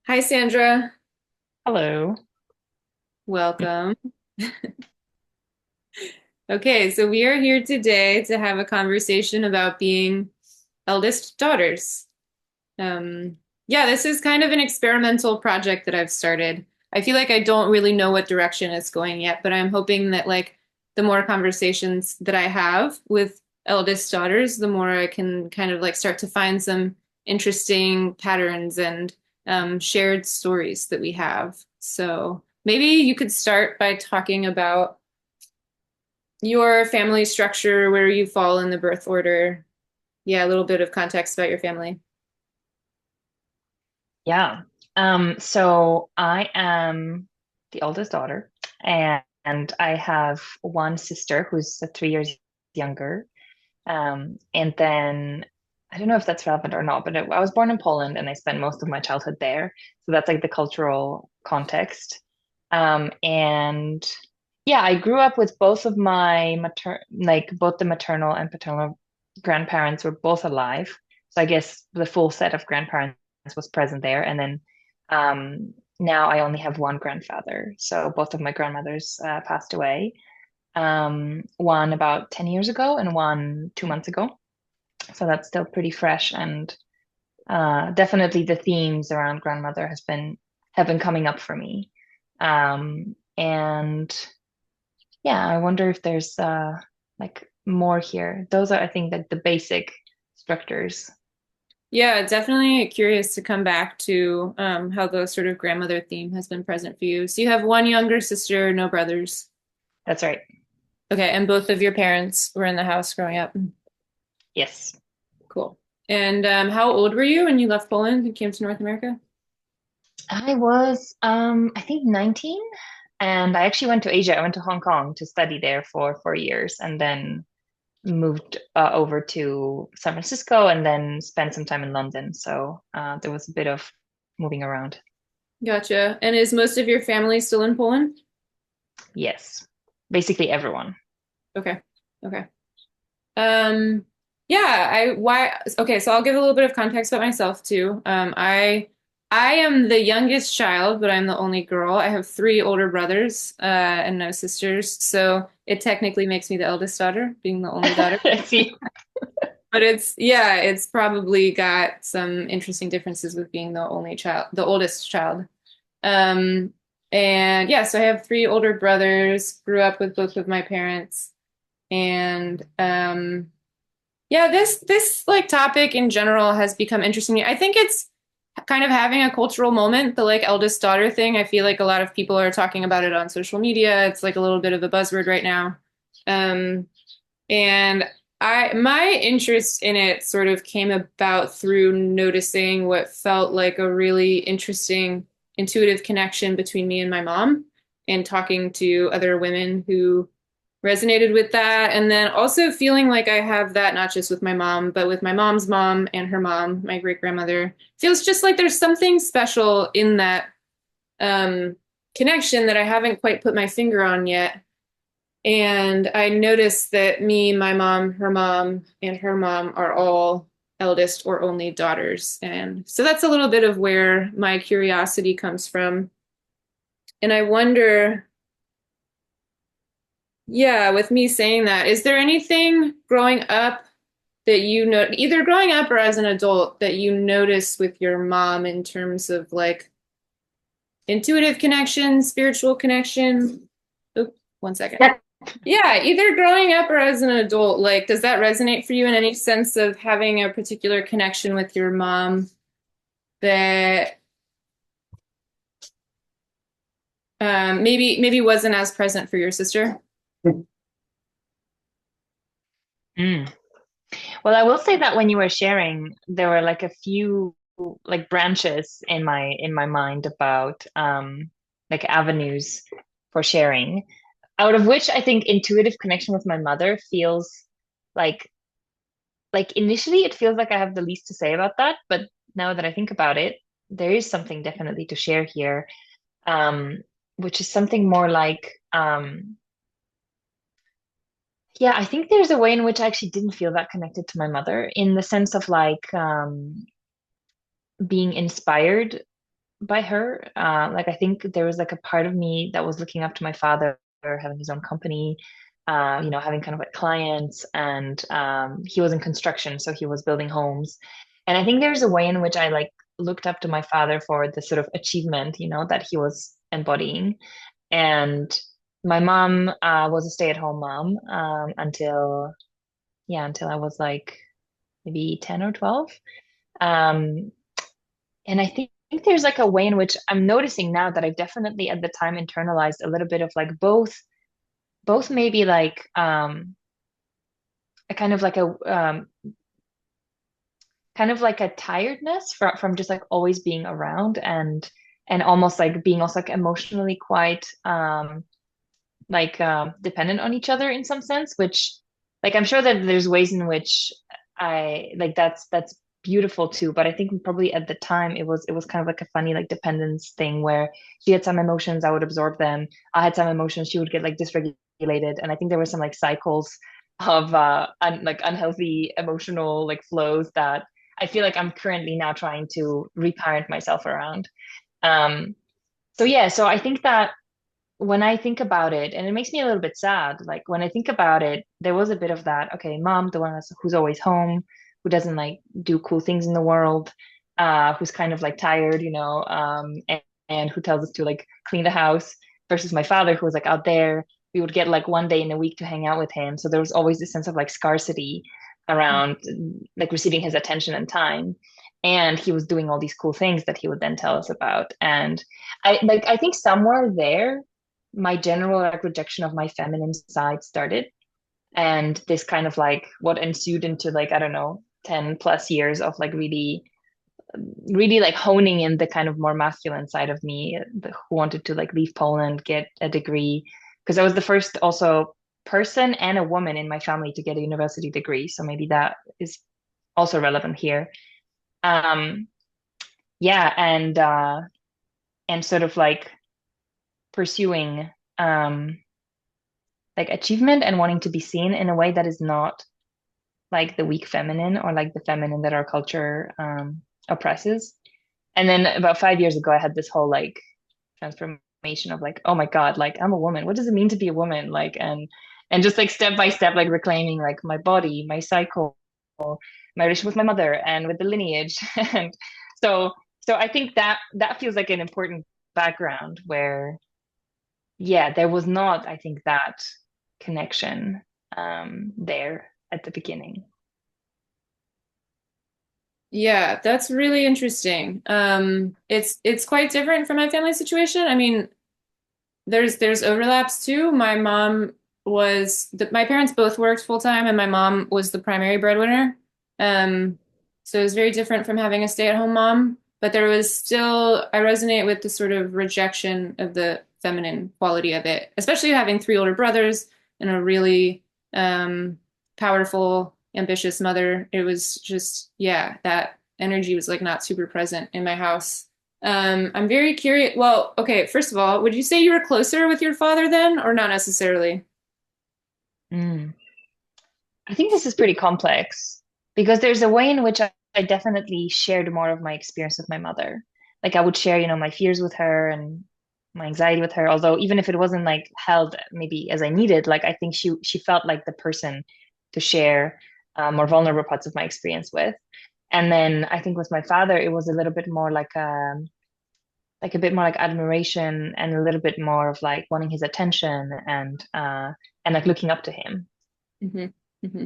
Hi, Sandra. Hello. Welcome. Okay, so we are here today to have a conversation about being eldest daughters. Um, yeah, this is kind of an experimental project that I've started. I feel like I don't really know what direction it's going yet, but I'm hoping that the more conversations that I have with eldest daughters, the more I can kind of start to find some interesting patterns and shared stories that we have. So maybe you could start by talking about your family structure, where you fall in the birth order. Yeah, a little bit of context about your family. Yeah. So I am the oldest daughter, and I have one sister who's 3 years younger. And then I don't know if that's relevant or not, but I was born in Poland and I spent most of my childhood there. So that's like the cultural context. And yeah, I grew up with both of my both the maternal and paternal grandparents were both alive. So I guess the full set of grandparents was present there. And then now I only have one grandfather. So both of my grandmothers passed away. One about 10 years ago and one 2 months ago. So that's still pretty fresh. And definitely the themes around grandmother have been coming up for me. And yeah, I wonder if there's like more here. Those are, I think, like the basic structures. Yeah, definitely curious to come back to how the sort of grandmother theme has been present for you. So you have one younger sister, no brothers. That's right. Okay, and both of your parents were in the house growing up. Yes. Cool. And how old were you when you left Poland and came to North America? I was I think 19, and I actually went to Asia. I went to Hong Kong to study there for 4 years and then moved over to San Francisco and then spent some time in London. So there was a bit of moving around. Gotcha. And is most of your family still in Poland? Yes, basically everyone. Okay. Okay. Um, yeah, okay, so I'll give a little bit of context about myself too. I am the youngest child, but I'm the only girl. I have three older brothers, and no sisters, so it technically makes me the eldest daughter, being the only daughter. See, But yeah, it's probably got some interesting differences with being the only child, the oldest child. Um, and yeah, so I have three older brothers, grew up with both of my parents, and yeah, this like topic in general has become interesting to me. I think it's kind of having a cultural moment, the like eldest daughter thing. I feel like a lot of people are talking about it on social media. It's like a little bit of a buzzword right now. Um, and my interest in it sort of came about through noticing what felt like a really interesting intuitive connection between me and my mom and talking to other women who resonated with that. And then also feeling like I have that not just with my mom, but with my mom's mom and her mom, my great grandmother. Feels just like there's something special in that um, connection that I haven't quite put my finger on yet. And I noticed that me, my mom, and her mom are all eldest or only daughters. And so that's a little bit of where my curiosity comes from. And I wonder, yeah, with me saying that, is there anything growing up that you know, either growing up or as an adult, that you notice with your mom in terms of like intuitive connection, spiritual connection? Oop, 1 second. yeah. Yeah, either growing up or as an adult, like, does that resonate for you in any sense of having a particular connection with your mom that maybe wasn't as present for your sister? Mm. Well, I will say that when you were sharing, there were like a few like branches in my mind about like avenues for sharing, out of which I think intuitive connection with my mother feels like initially it feels like I have the least to say about that, but now that I think about it, there is something definitely to share here, um, which is something more like yeah, I think there's a way in which I actually didn't feel that connected to my mother in the sense of like being inspired by her. Like I think there was like a part of me that was looking up to my father, having his own company, having kind of like clients, and he was in construction, so he was building homes. And I think there's a way in which I like looked up to my father for the sort of achievement, that he was embodying. And my mom was a stay-at-home mom until I was like maybe 10 or 12. Um, and I think there's like a way in which I'm noticing now that I've definitely at the time internalized a little bit of like both maybe like a kind of like a tiredness from just like always being around and almost like being also like emotionally quite dependent on each other in some sense, which like I'm sure that there's ways in which I like that's beautiful too. But I think probably at the time it was kind of like a funny like dependence thing where she had some emotions, I would absorb them. I had some emotions, she would get like dysregulated. And I think there were some like cycles of like unhealthy emotional like flows that I feel like I'm currently now trying to reparent myself around. Um, so yeah, so I think that when I think about it, and it makes me a little bit sad, like when I think about it, there was a bit of that, okay, mom, the one who's always home, who doesn't like do cool things in the world, who's kind of like tired, and who tells us to like clean the house, versus my father, who was like out there. We would get like one day in a week to hang out with him. So there was always this sense of like scarcity around like receiving his attention and time. And he was doing all these cool things that he would then tell us about. And I think somewhere there my general like rejection of my feminine side started, and this kind of like what ensued into like I don't know 10 plus years of like really like honing in the kind of more masculine side of me, who wanted to like leave Poland, get a degree, because I was the first also person and a woman in my family to get a university degree, so maybe that is also relevant here. um yeah, and sort of like pursuing like achievement and wanting to be seen in a way that is not like the weak feminine or like the feminine that our culture oppresses. And then about 5 years ago, I had this whole like transformation of like, oh my God, like I'm a woman. What does it mean to be a woman? Like, and just like step by step, like reclaiming like my body, my cycle, my relationship with my mother and with the lineage. And so, so I think that feels like an important background where, yeah, there was not, I think, that connection there at the beginning. Yeah, that's really interesting. It's quite different from my family situation. I mean, there's overlaps too. My parents both worked full time, and my mom was the primary breadwinner. Um, so it was very different from having a stay-at-home mom. But there was still, I resonate with the sort of rejection of the feminine quality of it, especially having three older brothers and a really um, powerful, ambitious mother. It was just, yeah, that energy was like not super present in my house. I'm very curious. Well, okay, first of all, would you say you were closer with your father then, or not necessarily? Mm. I think this is pretty complex because there's a way in which I definitely shared more of my experience with my mother. Like I would share, my fears with her and my anxiety with her. Although even if it wasn't like held maybe as I needed, like I think she felt like the person to share more vulnerable parts of my experience with. And then I think with my father, it was a little bit more like a bit more like admiration and a little bit more of like wanting his attention and like looking up to him. hmm hmm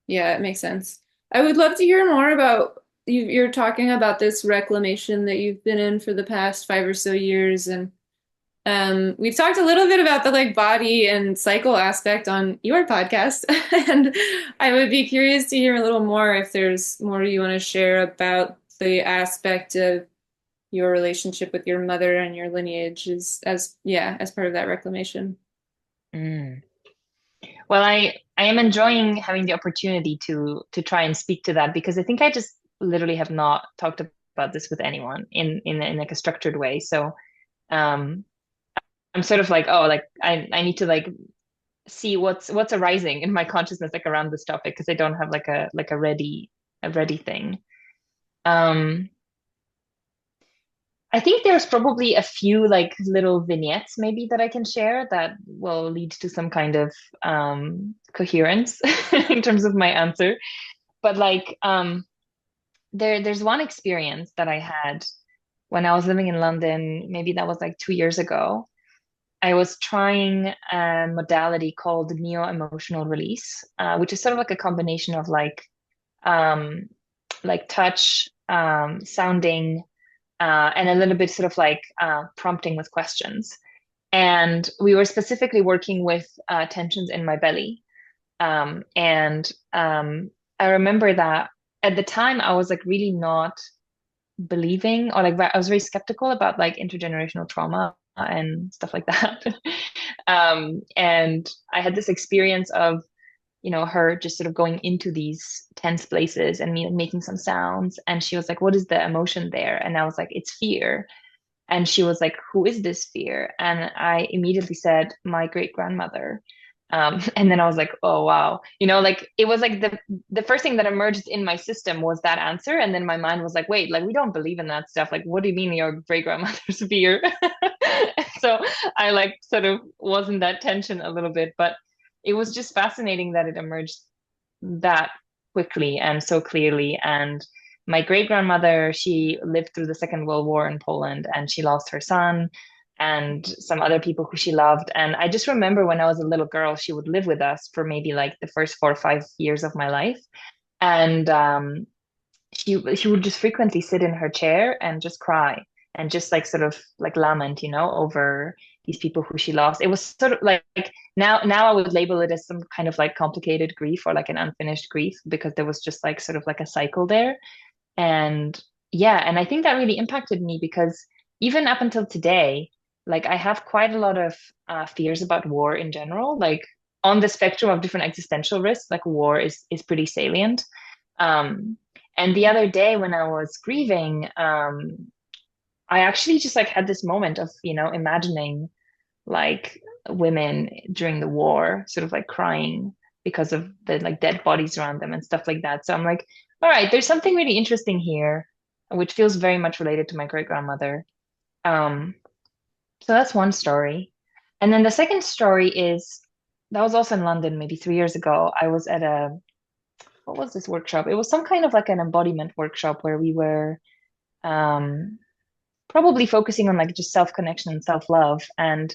Yeah, it makes sense. I would love to hear more about you're talking about this reclamation that you've been in for the past 5 or so years, and we've talked a little bit about the like body and cycle aspect on your podcast, and I would be curious to hear a little more if there's more you want to share about the aspect of your relationship with your mother and your lineage as yeah, as part of that reclamation. Mm. Well, I am enjoying having the opportunity to try and speak to that because I think I just literally have not talked about this with anyone in like a structured way. So um I'm sort of like, oh, like I need to like see what's arising in my consciousness like around this topic because I don't have like a ready thing. Um I think there's probably a few like little vignettes maybe that I can share that will lead to some kind of coherence in terms of my answer. But like there's one experience that I had when I was living in London, maybe that was like 2 years ago. I was trying a modality called neo-emotional release, which is sort of like a combination of um, like touch, sounding, and a little bit sort of like prompting with questions. And we were specifically working with tensions in my belly. And I remember that at the time I was like really not believing, or like I was very skeptical about like intergenerational trauma and stuff like that. And I had this experience of, her just sort of going into these tense places and me like, making some sounds. And she was like, "What is the emotion there?" And I was like, "It's fear." And she was like, "Who is this fear?" And I immediately said, "My great grandmother." And then I was like, "Oh wow," like it was like the first thing that emerged in my system was that answer, and then my mind was like, "Wait, like we don't believe in that stuff. Like, what do you mean your great grandmother's fear?" So I like sort of was in that tension a little bit, but it was just fascinating that it emerged that quickly and so clearly. And my great grandmother, she lived through the Second World War in Poland, and she lost her son and some other people who she loved. And I just remember when I was a little girl, she would live with us for maybe like the first 4 or 5 years of my life. And she would just frequently sit in her chair and just cry and just like sort of like lament, over these people who she lost. It was sort of like now I would label it as some kind of like complicated grief or like an unfinished grief, because there was just like sort of like a cycle there. And yeah, and I think that really impacted me because even up until today, like I have quite a lot of fears about war in general. Like on the spectrum of different existential risks, like war is pretty salient. Um, and the other day when I was grieving, I actually just like had this moment of, imagining like women during the war sort of like crying because of the like dead bodies around them and stuff like that. So I'm like, all right, there's something really interesting here, which feels very much related to my great grandmother. Um, so that's one story. And then the second story is that was also in London maybe 3 years ago. I was at what was this workshop? It was some kind of like an embodiment workshop where we were um, probably focusing on like just self-connection and self-love. And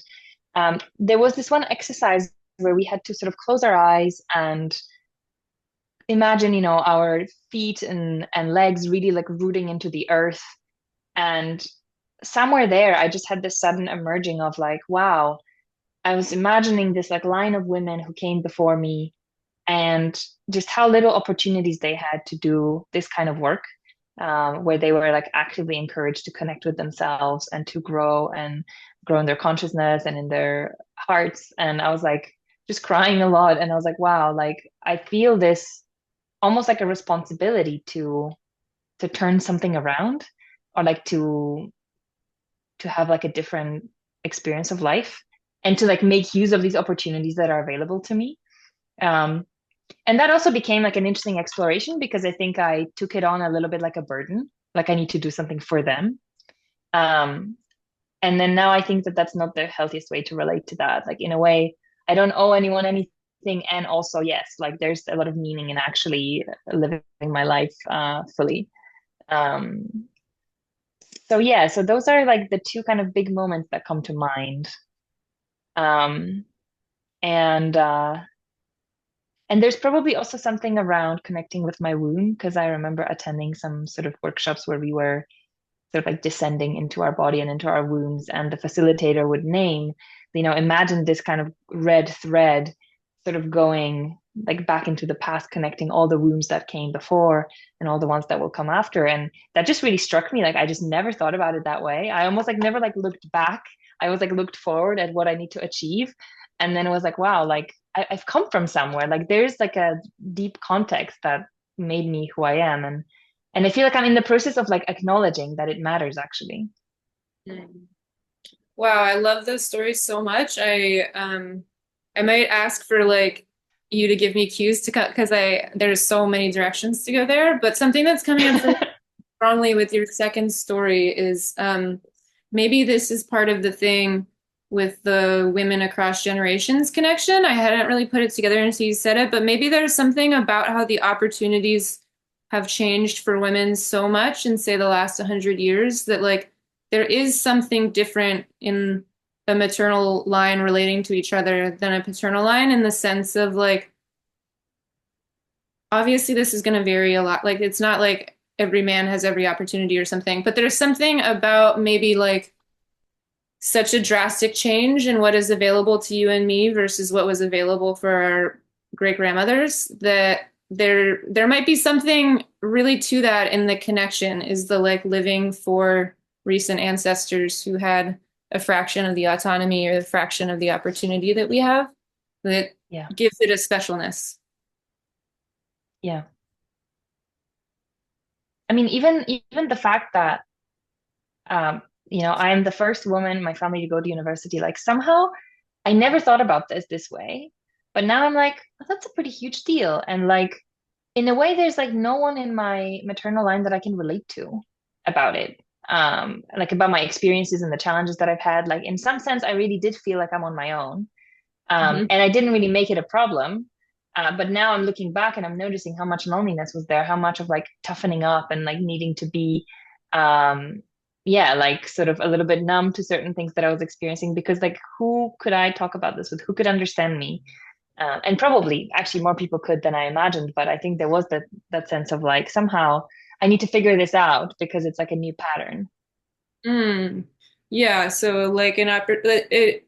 there was this one exercise where we had to sort of close our eyes and imagine, our feet and legs really like rooting into the earth. And somewhere there, I just had this sudden emerging of like, wow, I was imagining this like line of women who came before me and just how little opportunities they had to do this kind of work, where they were like actively encouraged to connect with themselves and to grow in their consciousness and in their hearts. And I was like just crying a lot. And I was like, wow, like I feel this almost like a responsibility to turn something around, or like to have like a different experience of life, and to like make use of these opportunities that are available to me. Um, and that also became like an interesting exploration because I think I took it on a little bit like a burden, like I need to do something for them. Um, and then now I think that that's not the healthiest way to relate to that. Like in a way, I don't owe anyone anything. And also, yes, like there's a lot of meaning in actually living my life fully. Um, so yeah, so those are like the two kind of big moments that come to mind. Um, and and there's probably also something around connecting with my womb, because I remember attending some sort of workshops where we were sort of like descending into our body and into our wombs, and the facilitator would name, imagine this kind of red thread sort of going like back into the past, connecting all the wombs that came before and all the ones that will come after. And that just really struck me. Like I just never thought about it that way. I almost like never like looked back. I was like looked forward at what I need to achieve. And then it was like, wow, like I've come from somewhere. Like there's like a deep context that made me who I am. And I feel like I'm in the process of like acknowledging that it matters actually. Mm. Wow, I love those stories so much. I might ask for like you to give me cues to cut because I there's so many directions to go there. But something that's coming up for me strongly with your second story is maybe this is part of the thing with the women across generations connection. I hadn't really put it together until you said it, but maybe there's something about how the opportunities have changed for women so much in, say, the last 100 years that like there is something different in a maternal line relating to each other than a paternal line in the sense of like, obviously this is going to vary a lot. Like it's not like every man has every opportunity or something, but there's something about maybe like such a drastic change in what is available to you and me versus what was available for our great grandmothers that there might be something really to that in the connection is the like living for recent ancestors who had a fraction of the autonomy or a fraction of the opportunity that we have that Yeah. gives it a specialness. Yeah. I mean, even the fact that I am the first woman in my family to go to university, like somehow I never thought about this way. But now I'm like, oh, that's a pretty huge deal. And like in a way, there's like no one in my maternal line that I can relate to about it. Like about my experiences and the challenges that I've had. Like in some sense, I really did feel like I'm on my own. Mhm. And I didn't really make it a problem. But now I'm looking back and I'm noticing how much loneliness was there, how much of like toughening up and like needing to be, um, yeah, like sort of a little bit numb to certain things that I was experiencing because like who could I talk about this with? Who could understand me? And probably actually more people could than I imagined. But I think there was that sense of like somehow I need to figure this out because it's like a new pattern. Mm. Yeah, so like an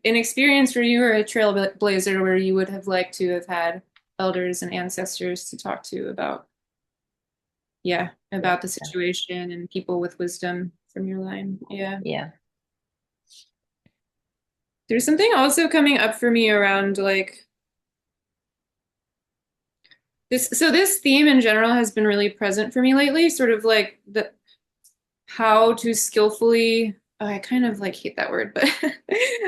experience where you were a trailblazer where you would have liked to have had elders and ancestors to talk to about, yeah, Yeah. about the situation and people with wisdom from your line. Yeah. Yeah. There's something also coming up for me around like this. So this theme in general has been really present for me lately, sort of like the how to skillfully, oh, I kind of like hate that word, but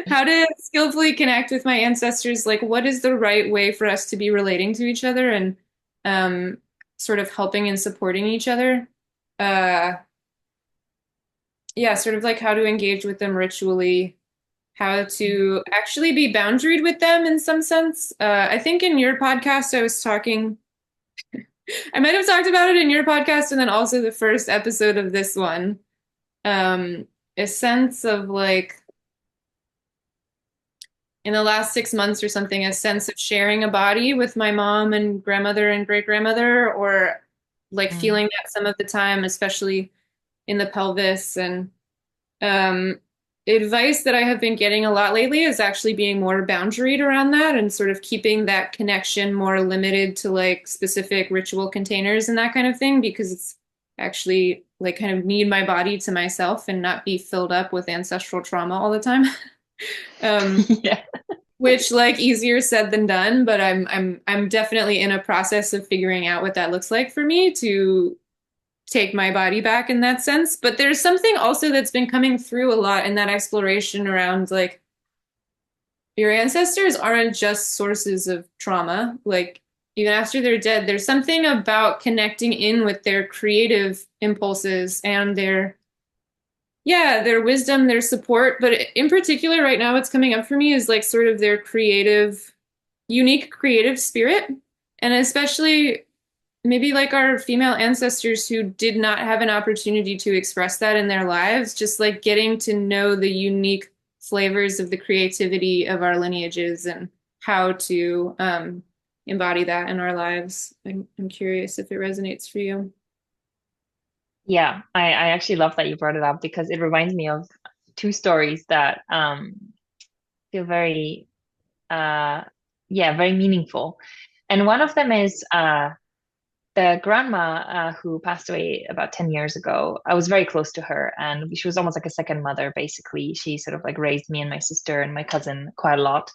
how to skillfully connect with my ancestors. Like, what is the right way for us to be relating to each other and um, sort of helping and supporting each other? Uh, yeah, sort of like how to engage with them ritually, how to actually be boundaried with them in some sense. I think in your podcast, I might have talked about it in your podcast and then also the first episode of this one. Um, a sense of like in the last 6 months or something, a sense of sharing a body with my mom and grandmother and great grandmother, or like Mm. feeling that some of the time, especially in the pelvis. And um, advice that I have been getting a lot lately is actually being more boundaried around that and sort of keeping that connection more limited to like specific ritual containers and that kind of thing, because it's actually like kind of need my body to myself and not be filled up with ancestral trauma all the time. Um, Yeah. which like easier said than done, but I'm definitely in a process of figuring out what that looks like for me to take my body back in that sense. But there's something also that's been coming through a lot in that exploration around like your ancestors aren't just sources of trauma. Like even after they're dead, there's something about connecting in with their creative impulses and their yeah, their wisdom, their support, but in particular right now what's coming up for me is like sort of their creative unique creative spirit and especially maybe like our female ancestors who did not have an opportunity to express that in their lives, just like getting to know the unique flavors of the creativity of our lineages and how to embody that in our lives. I'm curious if it resonates for you. Yeah, I actually love that you brought it up because it reminds me of two stories that feel very yeah, very meaningful. And one of them is the grandma who passed away about 10 years ago. I was very close to her and she was almost like a second mother, basically. She sort of like raised me and my sister and my cousin quite a lot.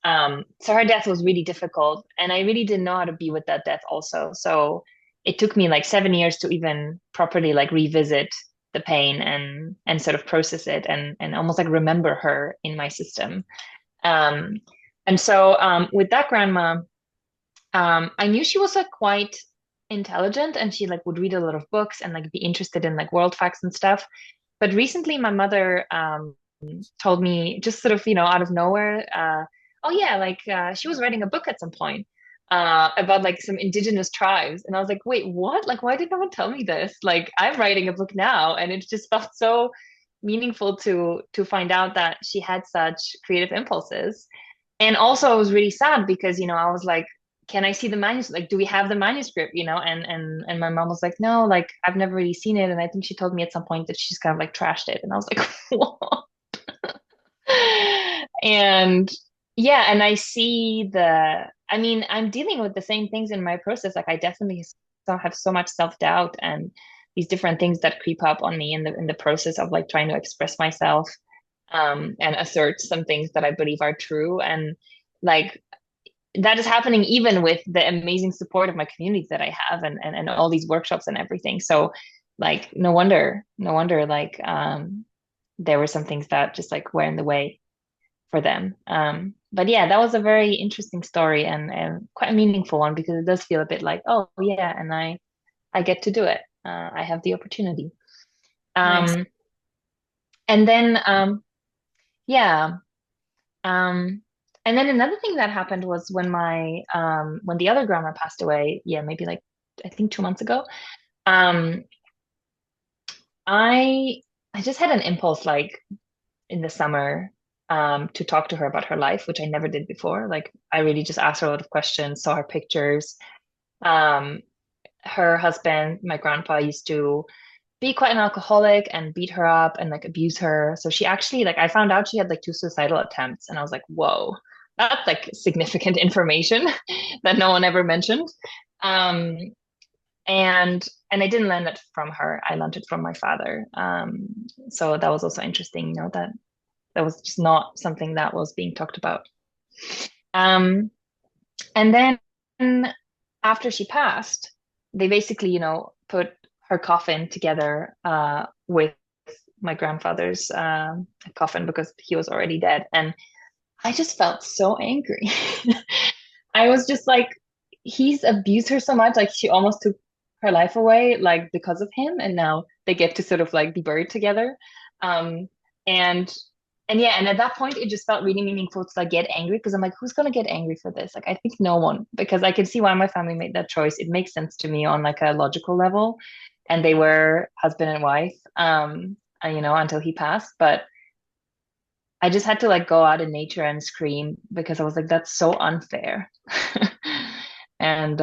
So her death was really difficult, and I really didn't know how to be with that death also. So it took me like 7 years to even properly like revisit the pain and sort of process it and almost like remember her in my system. Um, and so with that grandma, I knew she was like quite intelligent, and she like would read a lot of books and like be interested in like world facts and stuff. but recently my mother told me just sort of, out of nowhere, oh yeah, like she was writing a book at some point about like some indigenous tribes. And I was like, wait, what? Like, why did no one tell me this? Like, I'm writing a book now, and it just felt so meaningful to find out that she had such creative impulses. And also I was really sad because, I was like, can I see the manuscript? Like, do we have the manuscript? And my mom was like, no, like I've never really seen it. And I think she told me at some point that she's kind of like trashed it. And I was like, what? And yeah, and I see I mean, I'm dealing with the same things in my process. Like I definitely still have so much self-doubt and these different things that creep up on me in the process of like trying to express myself and assert some things that I believe are true. And like that is happening even with the amazing support of my community that I have and all these workshops and everything. So like no wonder like there were some things that just like were in the way for them. But yeah, that was a very interesting story and quite a meaningful one because it does feel a bit like, oh yeah, and I get to do it. I have the opportunity. Nice. Um, and then yeah, um, and then another thing that happened was when the other grandma passed away, yeah, maybe like I think 2 months ago. Um, I I just had an impulse like in the summer to talk to her about her life, which I never did before. Like I really just asked her a lot of questions, saw her pictures. Um, her husband, my grandpa, used to be quite an alcoholic and beat her up and like abuse her. So she actually like I found out she had like two suicidal attempts, and I was like, whoa, that's like significant information that no one ever mentioned. Um, and I didn't learn it from her. I learned it from my father. So that was also interesting, that that was just not something that was being talked about. Um, and then after she passed, they basically, put her coffin together with my grandfather's coffin because he was already dead. And I just felt so angry. I was just like, he's abused her so much, like she almost took her life away, like because of him, and now they get to sort of like be buried together. Um, and and yeah, and at that point it just felt really meaningful to like get angry because I'm like, who's gonna get angry for this? Like I think no one, because I can see why my family made that choice. It makes sense to me on like a logical level. And they were husband and wife, until he passed. But I just had to like go out in nature and scream because I was like, that's so unfair. And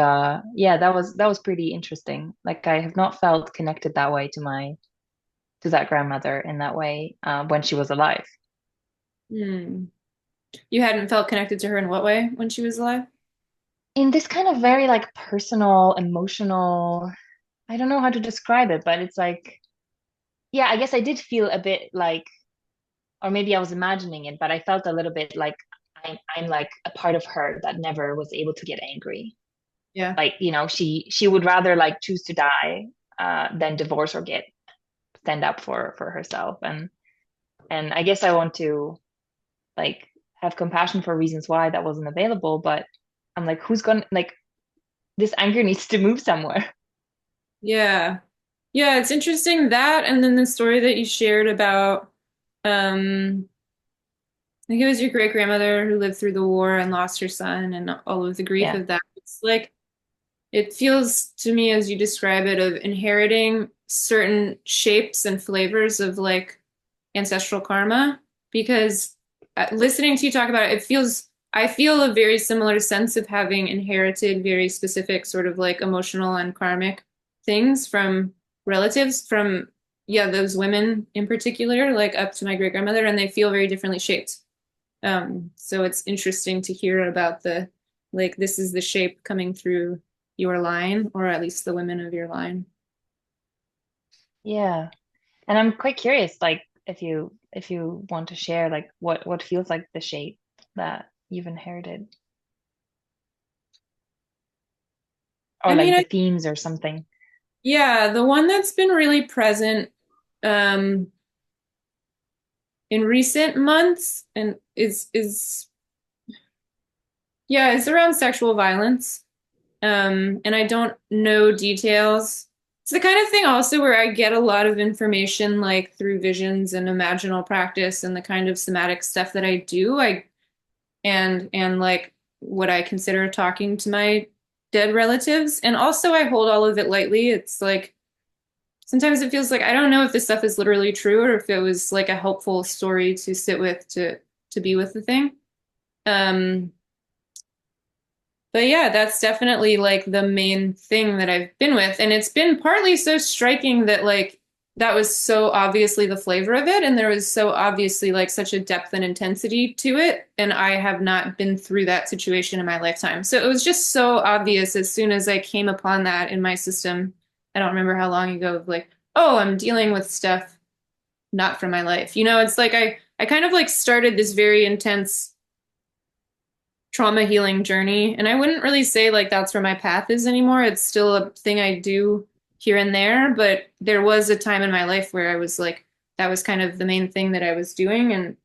yeah, that was pretty interesting. Like I have not felt connected that way to that grandmother in that way when she was alive. Hmm. You hadn't felt connected to her in what way when she was alive? In this kind of very like personal, emotional, I don't know how to describe it, but it's like, yeah, I guess I did feel a bit like, or maybe I was imagining it, but I felt a little bit like I'm like a part of her that never was able to get angry. Yeah. Like, she would rather like choose to die than divorce or get stand up for herself. And I guess I want to like have compassion for reasons why that wasn't available, but I'm like, who's gonna like this anger needs to move somewhere. Yeah. Yeah, it's interesting that and then the story that you shared about I think it was your great grandmother who lived through the war and lost her son and all of the grief Yeah. of that. It's like it feels to me as you describe it of inheriting certain shapes and flavors of like ancestral karma because listening to you talk about it, I feel a very similar sense of having inherited very specific sort of like emotional and karmic things from relatives from yeah, those women in particular, like up to my great grandmother, and they feel very differently shaped. So it's interesting to hear about the like this is the shape coming through your line, or at least the women of your line. Yeah. And I'm quite curious, like if you want to share like what feels like the shape that you've inherited or I like mean, the themes or something. yeah, the one that's been really present um, in recent months and is yeah, it's around sexual violence. And I don't know details It's the kind of thing also where I get a lot of information like through visions and imaginal practice and the kind of somatic stuff that I do. And like what I consider talking to my dead relatives. And also I hold all of it lightly. It's like sometimes it feels like I don't know if this stuff is literally true or if it was like a helpful story to sit with to be with the thing. Um, but yeah, that's definitely like the main thing that I've been with. And it's been partly so striking that like that was so obviously the flavor of it. And there was so obviously like such a depth and intensity to it. And I have not been through that situation in my lifetime. So it was just so obvious as soon as I came upon that in my system. I don't remember how long ago, of like, oh, I'm dealing with stuff not from my life. You know, it's like I kind of like started this very intense trauma healing journey. And I wouldn't really say like that's where my path is anymore. It's still a thing I do here and there, but there was a time in my life where I was like, that was kind of the main thing that I was doing. And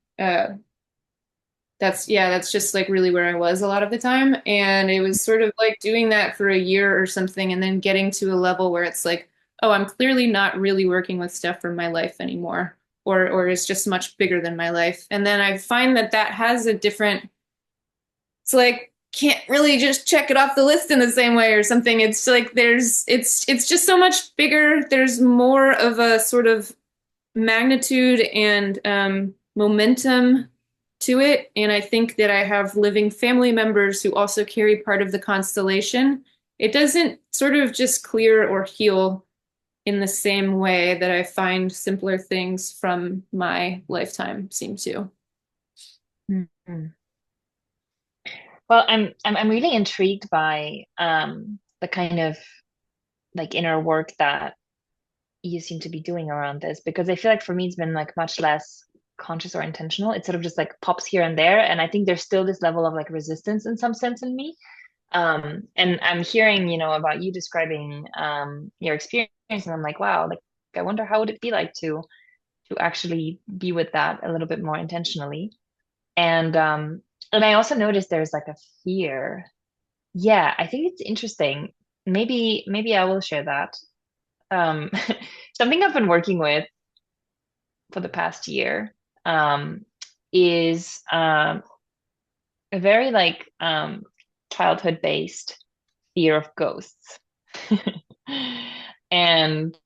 that's just like really where I was a lot of the time. And it was sort of like doing that for a year or something, and then getting to a level where it's like, oh, I'm clearly not really working with stuff from my life anymore, or it's just much bigger than my life. And then I find that that has a different it's like can't really just check it off the list in the same way or something. It's like it's just so much bigger. There's more of a sort of magnitude and momentum to it. And I think that I have living family members who also carry part of the constellation. It doesn't sort of just clear or heal in the same way that I find simpler things from my lifetime seem to. Mhm. Well, I'm really intrigued by the kind of like inner work that you seem to be doing around this, because I feel like for me it's been like much less conscious or intentional. It sort of just like pops here and there, and I think there's still this level of like resistance in some sense in me. And I'm hearing, about you describing your experience, and I'm like, wow, like I wonder how would it be like to actually be with that a little bit more intentionally. And I also noticed there's like a fear. Yeah, I think it's interesting. Maybe I will share that. Um, something I've been working with for the past year um, is a very like childhood based fear of ghosts. And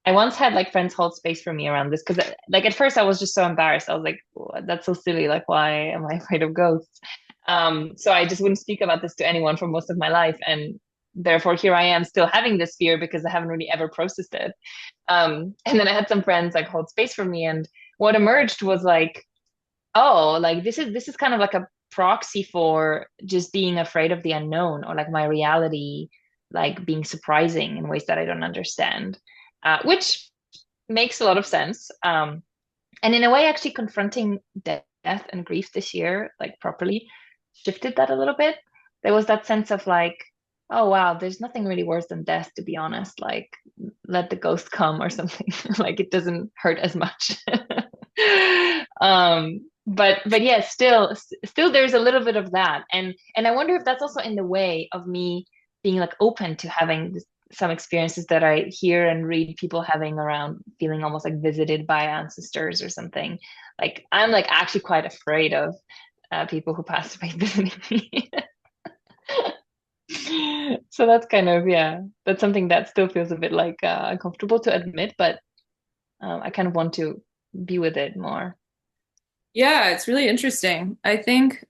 I once had like friends hold space for me around this because like at first I was just so embarrassed. I was like, that's so silly. Like, why am I afraid of ghosts? So I just wouldn't speak about this to anyone for most of my life. And therefore here I am still having this fear because I haven't really ever processed it. And then I had some friends like hold space for me, and what emerged was like, oh, like this is kind of like a proxy for just being afraid of the unknown, or like my reality like being surprising in ways that I don't understand, which makes a lot of sense. And in a way, actually confronting death and grief this year, like properly, shifted that a little bit. There was that sense of like, oh wow, there's nothing really worse than death, to be honest. Like, let the ghost come or something. Like it doesn't hurt as much. But yeah, still there's a little bit of that. And I wonder if that's also in the way of me being like open to having some experiences that I hear and read people having around feeling almost like visited by ancestors or something. Like I'm like actually quite afraid of people who pass away visiting me. So that's kind of, yeah, that's something that still feels a bit like uncomfortable to admit, but I kind of want to be with it more. Yeah, it's really interesting. I think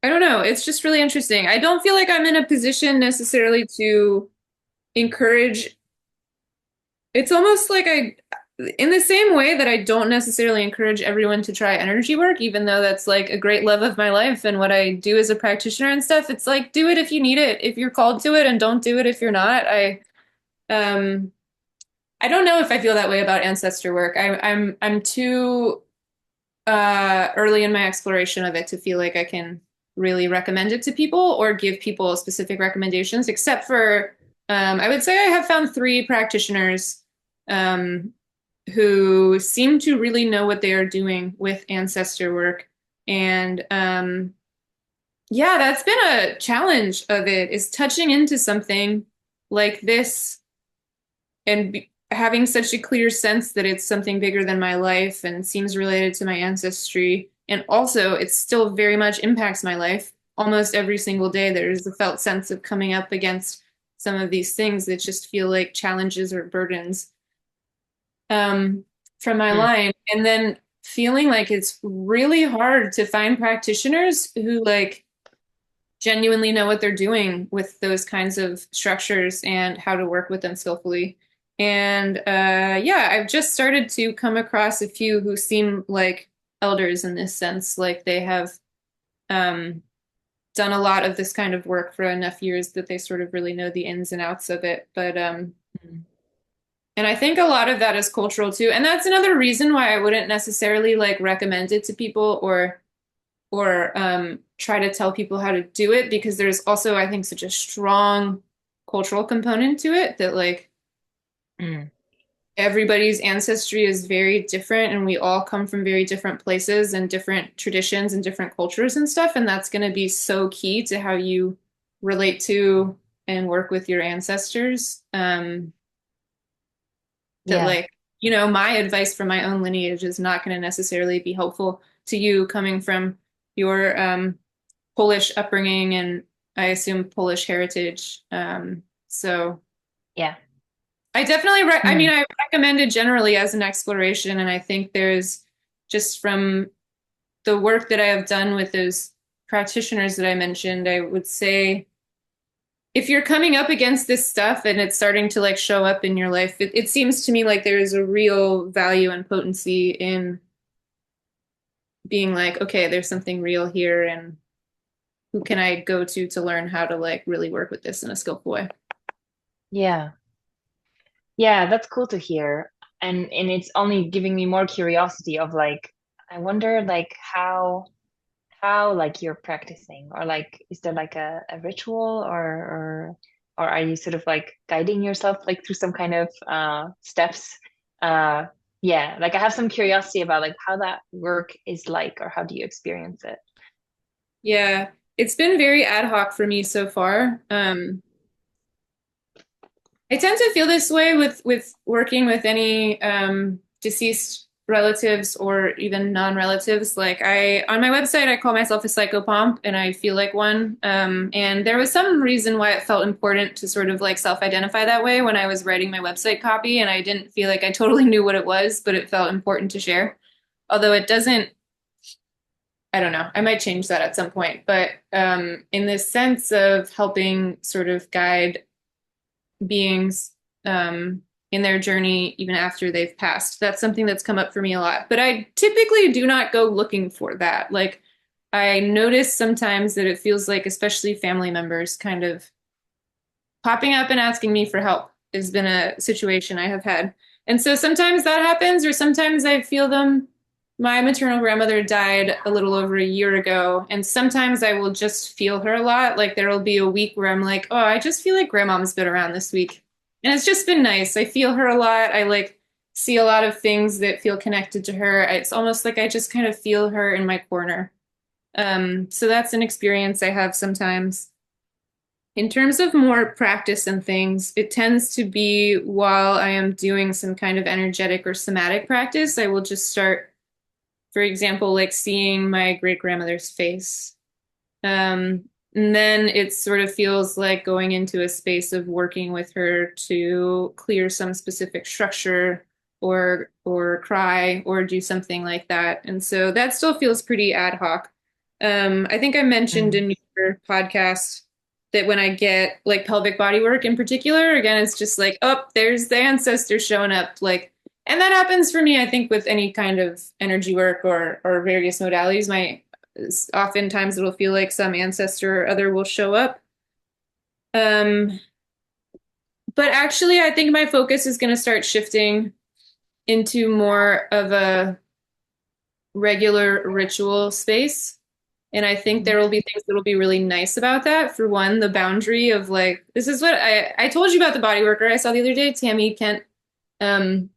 I don't know, it's just really interesting. I don't feel like I'm in a position necessarily to encourage. It's almost like in the same way that I don't necessarily encourage everyone to try energy work, even though that's like a great love of my life and what I do as a practitioner and stuff. It's like do it if you need it, if you're called to it, and don't do it if you're not. Um I don't know if I feel that way about ancestor work. I'm too early in my exploration of it to feel like I can really recommend it to people or give people specific recommendations, except for I would say I have found three practitioners um, who seem to really know what they are doing with ancestor work. And Yeah, that's been a challenge of it is touching into something like this and having such a clear sense that it's something bigger than my life and seems related to my ancestry. And also, it still very much impacts my life. Almost every single day, there's a felt sense of coming up against some of these things that just feel like challenges or burdens um, from my Mm, line. And then feeling like it's really hard to find practitioners who like genuinely know what they're doing with those kinds of structures and how to work with them skillfully. And yeah, I've just started to come across a few who seem like elders in this sense, like they have um, done a lot of this kind of work for enough years that they sort of really know the ins and outs of it. But mm, and I think a lot of that is cultural too. And that's another reason why I wouldn't necessarily like recommend it to people or try to tell people how to do it because there's also, I think, such a strong cultural component to it that like mm. everybody's ancestry is very different and we all come from very different places and different traditions and different cultures and stuff. And that's going to be so key to how you relate to and work with your ancestors. That Yeah, like, my advice from my own lineage is not going to necessarily be helpful to you coming from your Polish upbringing and I assume Polish heritage. So yeah. I definitely, I mean, Mm, I recommend it generally as an exploration. And I think there's just from the work that I have done with those practitioners that I mentioned, I would say if you're coming up against this stuff and it's starting to like show up in your life, it seems to me like there is a real value and potency in being like, okay, there's something real here and who can I go to learn how to like really work with this in a skillful way? yeah. Yeah, that's cool to hear. And it's only giving me more curiosity of like, I wonder like how like you're practicing or like is there like a ritual or are you sort of like guiding yourself like through some kind of steps? Uh yeah, like I have some curiosity about like how that work is like or how do you experience it? Yeah, it's been very ad hoc for me so far. I tend to feel this way with working with any deceased relatives or even non-relatives. Like I on my website, I call myself a psychopomp, and I feel like one. And there was some reason why it felt important to sort of like self-identify that way when I was writing my website copy, and I didn't feel like I totally knew what it was, but it felt important to share. Although it doesn't, I don't know. I might change that at some point, but in this sense of helping sort of guide beings in their journey even after they've passed. That's something that's come up for me a lot. But I typically do not go looking for that. Like I notice sometimes that it feels like, especially family members, kind of popping up and asking me for help has been a situation I have had. And so sometimes that happens, or sometimes I feel them. My maternal grandmother died a little over a year ago, and sometimes I will just feel her a lot. Like there will be a week where I'm like, oh, I just feel like grandmom's been around this week. And it's just been nice. I feel her a lot. I like see a lot of things that feel connected to her. It's almost like I just kind of feel her in my corner. So that's an experience I have sometimes. In terms of more practice and things, it tends to be while I am doing some kind of energetic or somatic practice, I will just start, for example, like seeing my great grandmother's face. And then it sort of feels like going into a space of working with her to clear some specific structure or cry or do something like that. And so that still feels pretty ad hoc. I think I mentioned Mm. in your podcast that when I get like pelvic body work in particular, again, it's just like, oh, there's the ancestor showing up. Like, and that happens for me, I think, with any kind of energy work or various modalities. My oftentimes it'll feel like some ancestor or other will show up. Um, but actually, I think my focus is going to start shifting into more of a regular ritual space. And I think there will be things that will be really nice about that. For one, the boundary of like, this is what I told you about the body worker I saw the other day, Tammy Kent. Um,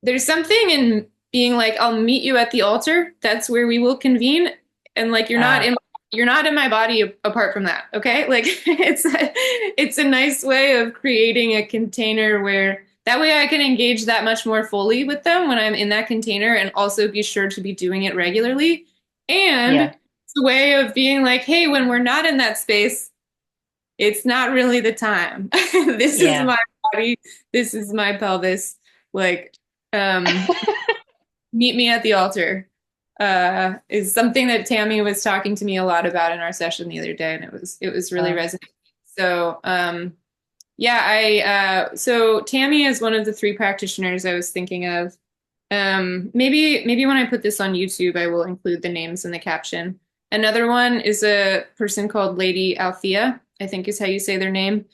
there's something in being like, I'll meet you at the altar. That's where we will convene. And like, you're not Uh, in my you're not in my body apart from that, okay? Like it's a nice way of creating a container where that way I can engage that much more fully with them when I'm in that container and also be sure to be doing it regularly. And Yeah. it's a way of being like, hey, when we're not in that space, it's not really the time. This is Yeah. my body, this is my pelvis. Like, um, meet me at the altar is something that Tammy was talking to me a lot about in our session the other day, and it was really Wow. resonating. So yeah, I so Tammy is one of the three practitioners I was thinking of. Maybe when I put this on YouTube, I will include the names in the caption. Another one is a person called Lady Althea, I think is how you say their name.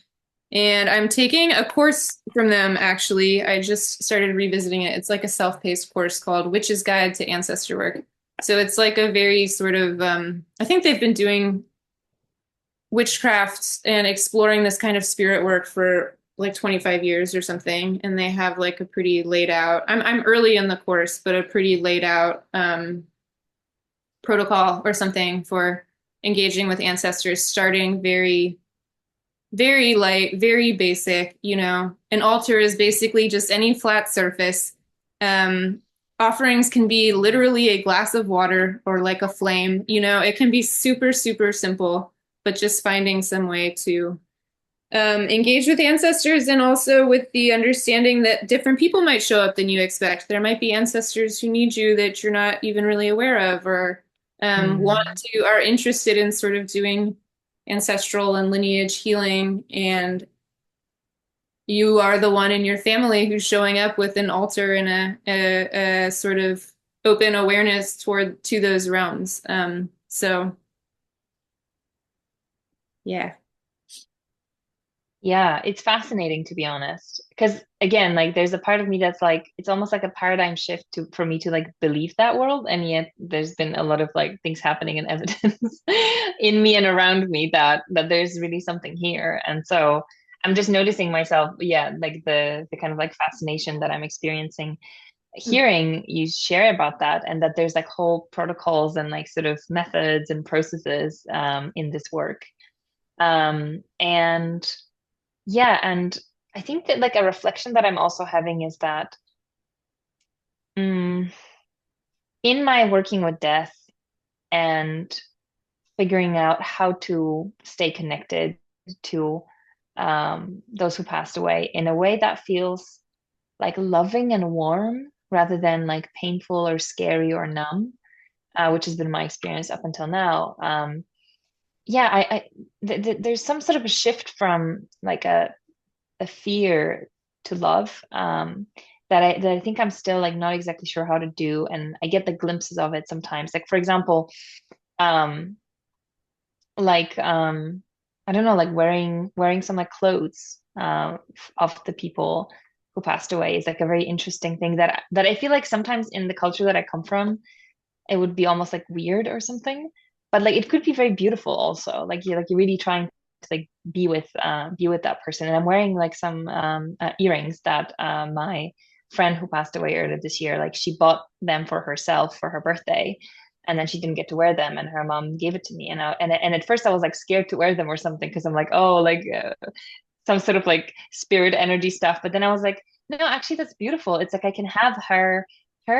And I'm taking a course from them, actually. I just started revisiting it. It's like a self-paced course called Witch's Guide to Ancestor Work. So it's like a very sort of, I think they've been doing witchcraft and exploring this kind of spirit work for like 25 years or something. And they have like a pretty laid out, I'm early in the course, but a pretty laid out protocol or something for engaging with ancestors, starting very light, very basic, you know. An altar is basically just any flat surface. Um, Offerings can be literally a glass of water or like a flame, you know, it can be super, super simple, but just finding some way to engage with ancestors and also with the understanding that different people might show up than you expect. There might be ancestors who need you that you're not even really aware of or Mm. are interested in sort of doing ancestral and lineage healing, and you are the one in your family who's showing up with an altar and a sort of open awareness toward to those realms. So yeah. Yeah, it's fascinating to be honest. Because again, like there's a part of me that's like it's almost like a paradigm shift to for me to like believe that world, and yet there's been a lot of like things happening and evidence in me and around me that there's really something here. And so I'm just noticing myself, yeah, like the kind of like fascination that I'm experiencing hearing you share about that, and that there's like whole protocols and like sort of methods and processes in this work. And yeah, and I think that like a reflection that I'm also having is that mm, in my working with death and figuring out how to stay connected to those who passed away in a way that feels like loving and warm rather than like painful or scary or numb, which has been my experience up until now. Yeah, there's some sort of a shift from like a fear to love that I think I'm still like not exactly sure how to do, and I get the glimpses of it sometimes. Like for example, um, like I don't know, like wearing some like clothes of the people who passed away is like a very interesting thing that I feel like sometimes in the culture that I come from, it would be almost like weird or something. But like it could be very beautiful also. Like you're really trying to like be with that person. And I'm wearing like some earrings that my friend who passed away earlier this year, like she bought them for herself for her birthday. And then she didn't get to wear them, and her mom gave it to me. And at first I was like scared to wear them or something because I'm like, oh, like some sort of like spirit energy stuff. But then I was like, no, actually, that's beautiful. It's like I can have her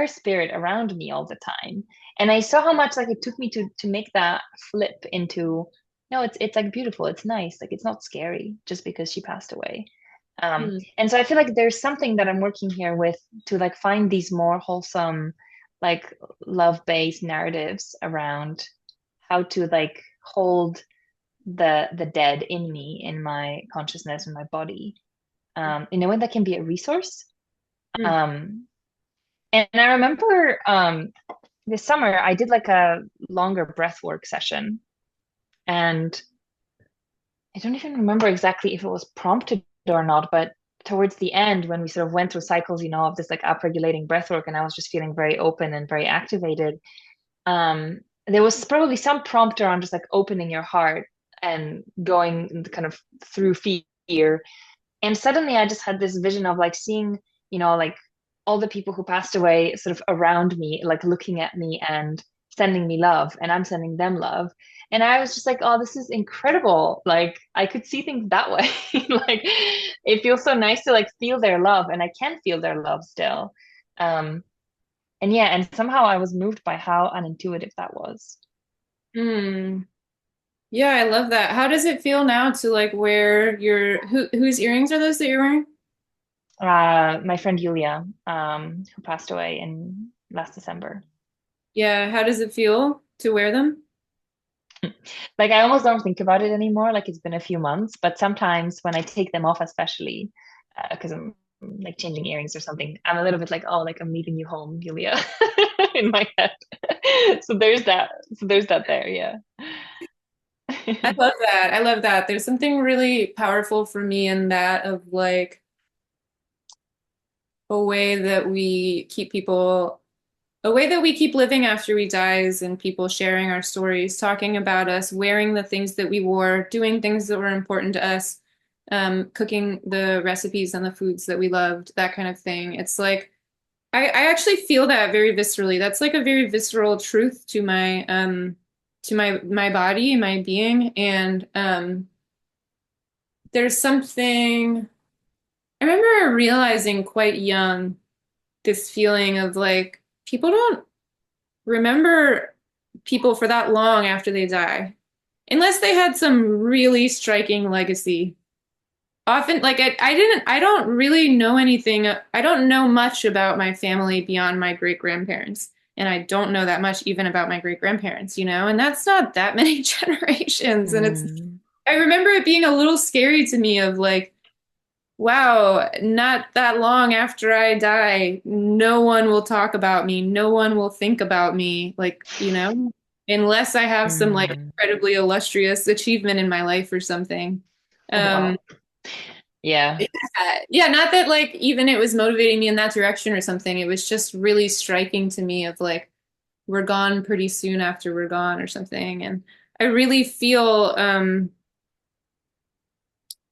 spirit around me all the time. And I saw how much like it took me to make that flip into no, it's like beautiful. It's nice. Like it's not scary just because she passed away. Hmm. And so I feel like there's something that I'm working here with to like find these more wholesome, like love-based narratives around how to like hold the dead in me, in my consciousness and my body, in a way that can be a resource. Hmm. Um, and I remember this summer I did like a longer breath work session, and I don't even remember exactly if it was prompted or not, but towards the end, when we sort of went through cycles, of this like upregulating breath work, and I was just feeling very open and very activated, there was probably some prompt around just like opening your heart and going kind of through fear. And suddenly I just had this vision of like seeing, like all the people who passed away sort of around me, like looking at me and sending me love and I'm sending them love. And I was just like, oh, this is incredible. Like I could see things that way. Like it feels so nice to like feel their love and I can feel their love still. Um, and yeah, and somehow I was moved by how unintuitive that was. Hmm. Yeah, I love that. How does it feel now to like wear your whose earrings are those that you're wearing? My friend Yulia, who passed away in last December. Yeah, how does it feel to wear them? Like I almost don't think about it anymore. Like it's been a few months, but sometimes when I take them off, especially because I'm like changing earrings or something, I'm a little bit like, oh, like I'm leaving you home, Yulia, in my head. So there's that. So there's that there. Yeah. I love that. I love that. There's something really powerful for me in that of like a way that we keep people, a way that we keep living after we dies and people sharing our stories, talking about us, wearing the things that we wore, doing things that were important to us, cooking the recipes and the foods that we loved, that kind of thing. It's like I actually feel that very viscerally. That's like a very visceral truth to my body, my being. And there's something I remember realizing quite young this feeling of like people don't remember people for that long after they die, unless they had some really striking legacy. Often, like I don't really know anything. I don't know much about my family beyond my great grandparents, and I don't know that much even about my great grandparents, you know, and that's not that many generations. And it's, Mm, I remember it being a little scary to me of like, wow, not that long after I die, no one will talk about me. No one will think about me, like, you know, unless I have some like mm. incredibly illustrious achievement in my life or something. Um, Wow. Yeah. yeah, not that like even it was motivating me in that direction or something. It was just really striking to me of like, we're gone pretty soon after we're gone or something. And I really feel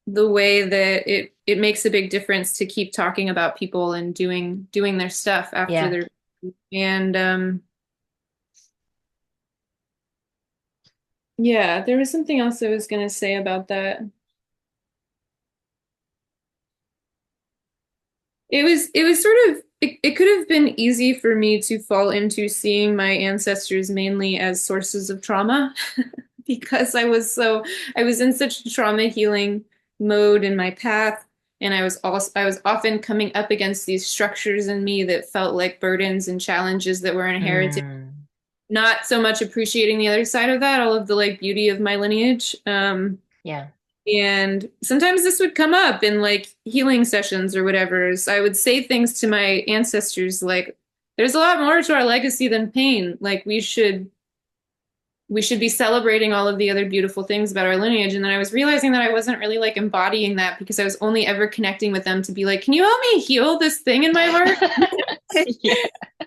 the way that it makes a big difference to keep talking about people and doing their stuff after Yeah. they're and yeah, there was something else I was gonna say about that. It was sort of it could have been easy for me to fall into seeing my ancestors mainly as sources of trauma because I was in such a trauma healing mode in my path, and I was often coming up against these structures in me that felt like burdens and challenges that were inherited, Mm, not so much appreciating the other side of that, all of the like beauty of my lineage. yeah. And sometimes this would come up in like healing sessions or whatever. So I would say things to my ancestors like, there's a lot more to our legacy than pain. Like we should be celebrating all of the other beautiful things about our lineage. And then I was realizing that I wasn't really like embodying that because I was only ever connecting with them to be like, can you help me heal this thing in my heart? Yeah.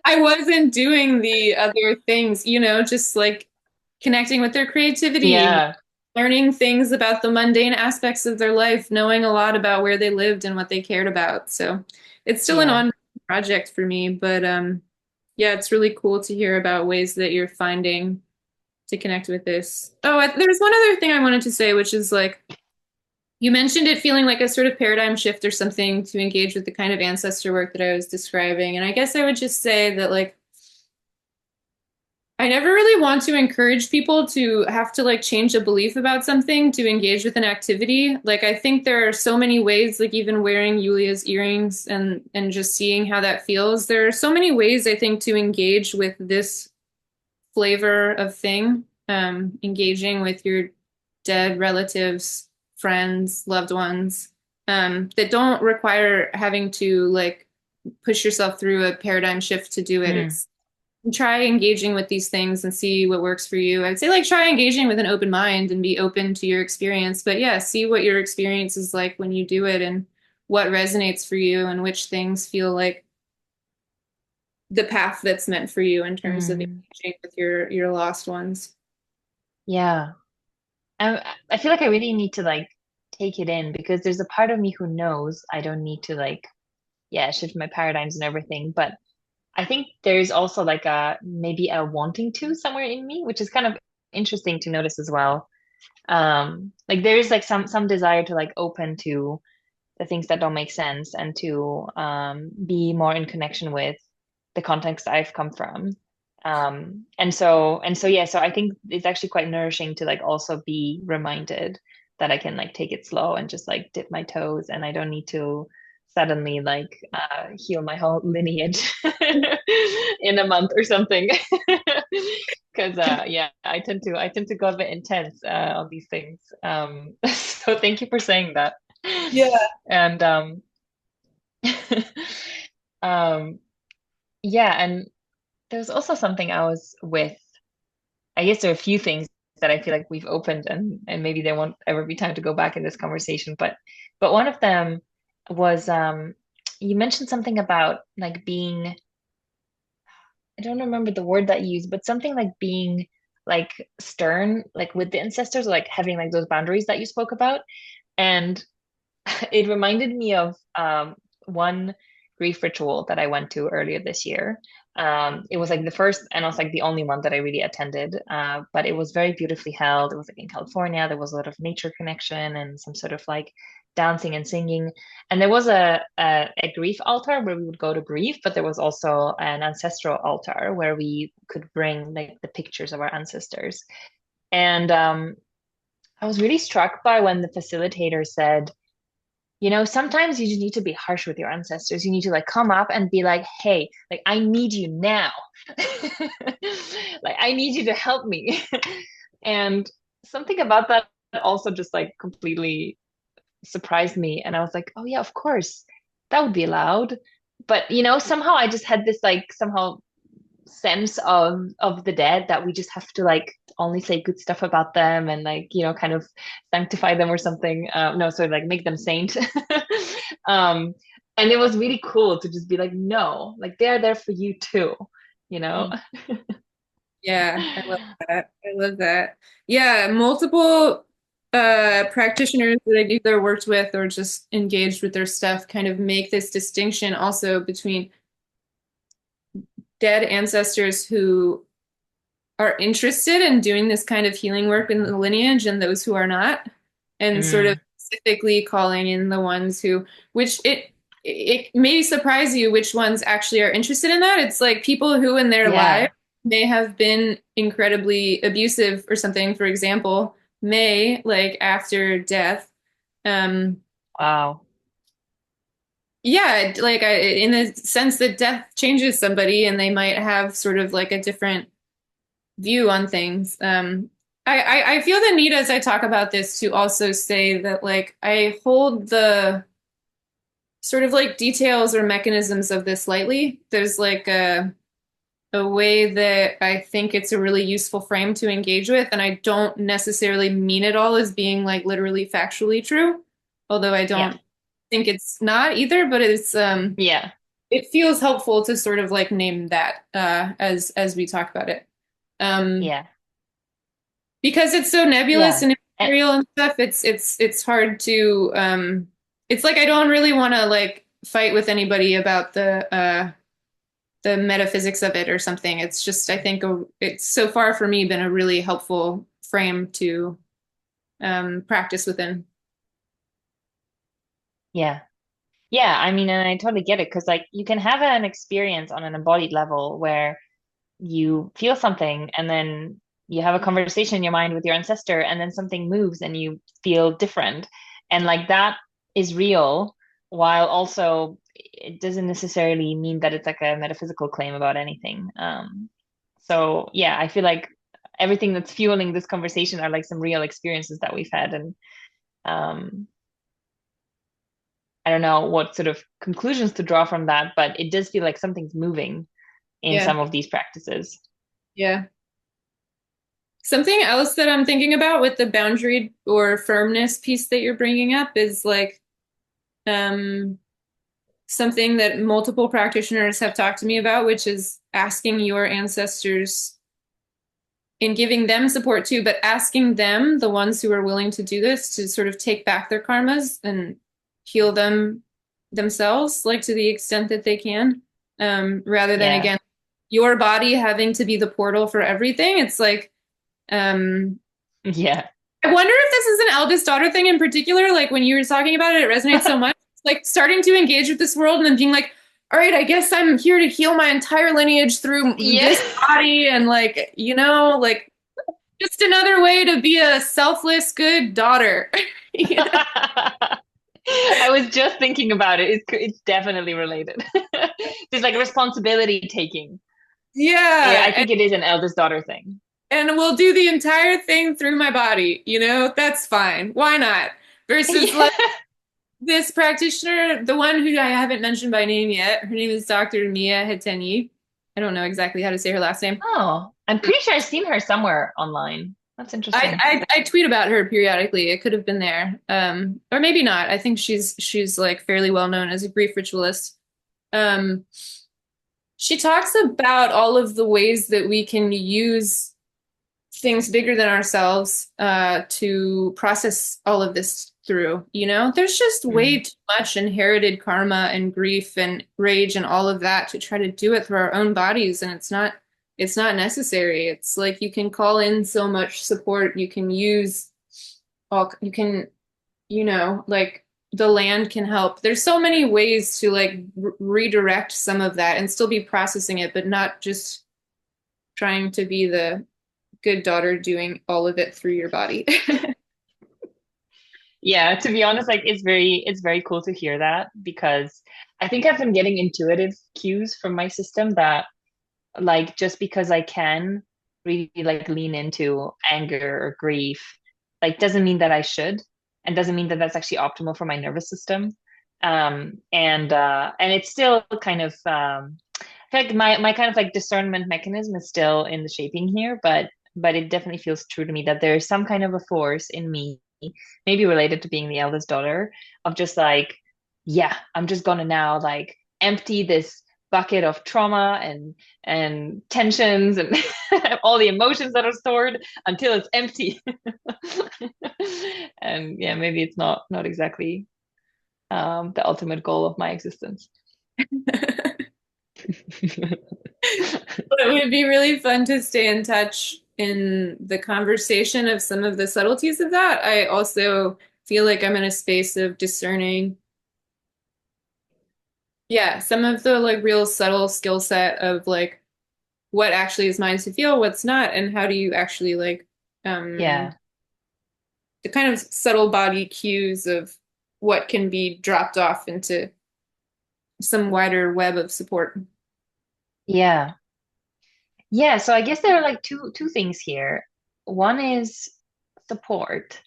I wasn't doing the other things, you know, just like connecting with their creativity, Yeah. learning things about the mundane aspects of their life, knowing a lot about where they lived and what they cared about. So it's still an Yeah. ongoing project for me, but yeah, it's really cool to hear about ways that you're finding to connect with this. Oh, there's one other thing I wanted to say, which is like you mentioned it feeling like a sort of paradigm shift or something to engage with the kind of ancestor work that I was describing. And I guess I would just say that like I never really want to encourage people to have to like change a belief about something to engage with an activity. Like I think there are so many ways, like even wearing Yulia's earrings and just seeing how that feels. There are so many ways I think to engage with this flavor of thing, engaging with your dead relatives, friends, loved ones, that don't require having to like push yourself through a paradigm shift to do it. Mm, It's try engaging with these things and see what works for you. I'd say like try engaging with an open mind and be open to your experience. But yeah, see what your experience is like when you do it and what resonates for you and which things feel like the path that's meant for you in terms of mm. engaging with your lost ones. Yeah. I feel like I really need to like take it in because there's a part of me who knows I don't need to like, yeah, shift my paradigms and everything. But I think there's also like a maybe a wanting to somewhere in me, which is kind of interesting to notice as well. Like there's like some desire to like open to the things that don't make sense and to be more in connection with the context I've come from. And so yeah, so I think it's actually quite nourishing to like also be reminded that I can like take it slow and just like dip my toes and I don't need to suddenly like heal my whole lineage in a month or something. Because yeah, I tend to go a bit intense on these things. So thank you for saying that. Yeah. And um yeah, and there was also something I was with. I guess there are a few things that I feel like we've opened and maybe there won't ever be time to go back in this conversation, but one of them was you mentioned something about like being, I don't remember the word that you used, but something like being like stern, like with the ancestors, like having like those boundaries that you spoke about. And it reminded me of one grief ritual that I went to earlier this year. It was like the first and also like the only one that I really attended, but it was very beautifully held. It was like in California. There was a lot of nature connection and some sort of like dancing and singing. And there was a grief altar where we would go to grief, but there was also an ancestral altar where we could bring like the pictures of our ancestors. And I was really struck by when the facilitator said, sometimes you just need to be harsh with your ancestors. You need to like come up and be like, hey, like I need you now. Like I need you to help me. And something about that also just like completely surprised me. And I was like, oh yeah, of course, that would be allowed. But somehow I just had this like somehow sense of the dead that we just have to like only say good stuff about them and like kind of sanctify them or something, no, so like make them saint. um and it was really cool to just be like, no, like they're there for you too, you know. Mm. Yeah, I love that. I love that. Yeah, multiple practitioners that I've either worked with or just engaged with their stuff kind of make this distinction also between dead ancestors who are interested in doing this kind of healing work in the lineage and those who are not, and sort of Mm, specifically calling in the ones who, which it may surprise you which ones actually are interested in that. It's like people who in their lives yeah. may have been incredibly abusive or something, for example, may like after death, um, Wow. yeah, like in the sense that death changes somebody and they might have sort of like a different view on things. I feel the need as I talk about this to also say that like I hold the sort of like details or mechanisms of this lightly. There's like a way that I think it's a really useful frame to engage with, and I don't necessarily mean it all as being like literally factually true, although I Yeah. don't think it's not either, but Yeah. it feels helpful to sort of like name that as we talk about it. Um, Yeah. because it's so nebulous Yeah. and And, immaterial and stuff, it's hard to it's like I don't really want to like fight with anybody about the metaphysics of it or something. It's just I think it's so far for me been a really helpful frame to practice within. yeah. Yeah, I mean, and I totally get it because like you can have an experience on an embodied level where you feel something and then you have a conversation in your mind with your ancestor and then something moves and you feel different. And like that is real, while also it doesn't necessarily mean that it's like a metaphysical claim about anything. So yeah, I feel like everything that's fueling this conversation are like some real experiences that we've had. And um, I don't know what sort of conclusions to draw from that, but it does feel like something's moving in Yeah, some of these practices. yeah. Something else that I'm thinking about with the boundary or firmness piece that you're bringing up is like um, something that multiple practitioners have talked to me about, which is asking your ancestors and giving them support too, but asking them, the ones who are willing to do this, to sort of take back their karmas and heal them themselves, like to the extent that they can. rather than Yeah. again your body having to be the portal for everything. It's like um, Yeah. I wonder if this is an eldest daughter thing in particular. Like when you were talking about it, it resonates so much. It's like starting to engage with this world and then being like, all right, I guess I'm here to heal my entire lineage through Yeah. this body and like, like just another way to be a selfless, good daughter. You know? I was just thinking about it. It's definitely related. There's like responsibility taking. Yeah, Yeah, I think it is an eldest daughter thing. and we'll do the entire thing through my body, that's fine. Why not? Versus Yeah. like this practitioner, the one who I haven't mentioned by name yet, her name is Dr. Mia Heteni. I don't know exactly how to say her last name. Oh, I'm pretty sure I've seen her somewhere online. That's I, interesting. I tweet about her periodically. It could have been there, or maybe not. I think she's like fairly well known as a grief ritualist. Um, she talks about all of the ways that we can use things bigger than ourselves to process all of this through. There's just way Mm. too much inherited karma and grief and rage and all of that to try to do it through our own bodies, and it's not necessary. It's like you can call in so much support. You can use all you can, like the land can help. There's so many ways to like redirect some of that and still be processing it, but not just trying to be the good daughter doing all of it through your body. Yeah, to be honest, like it's very cool to hear that because I think I've been getting intuitive cues from my system that like just because I can really like lean into anger or grief, like doesn't mean that I should, and doesn't mean that that's actually optimal for my nervous system. And it's still kind of I feel like my kind of like discernment mechanism is still in the shaping here, but it definitely feels true to me that there is some kind of a force in me, maybe related to being the eldest daughter, of just like, yeah, I'm just gonna now like empty this bucket of trauma and tensions and all the emotions that are stored until it's empty. And yeah, maybe it's not exactly the ultimate goal of my existence. It would be really fun to stay in touch in the conversation of some of the subtleties of that. I also feel like I'm in a space of discerning, yeah, some of the like real subtle skill set of like what actually is mine to feel, what's not, and how do you actually like um Yeah. the kind of subtle body cues of what can be dropped off into some wider web of support. Yeah. Yeah, so I guess there are like two things here. One is support,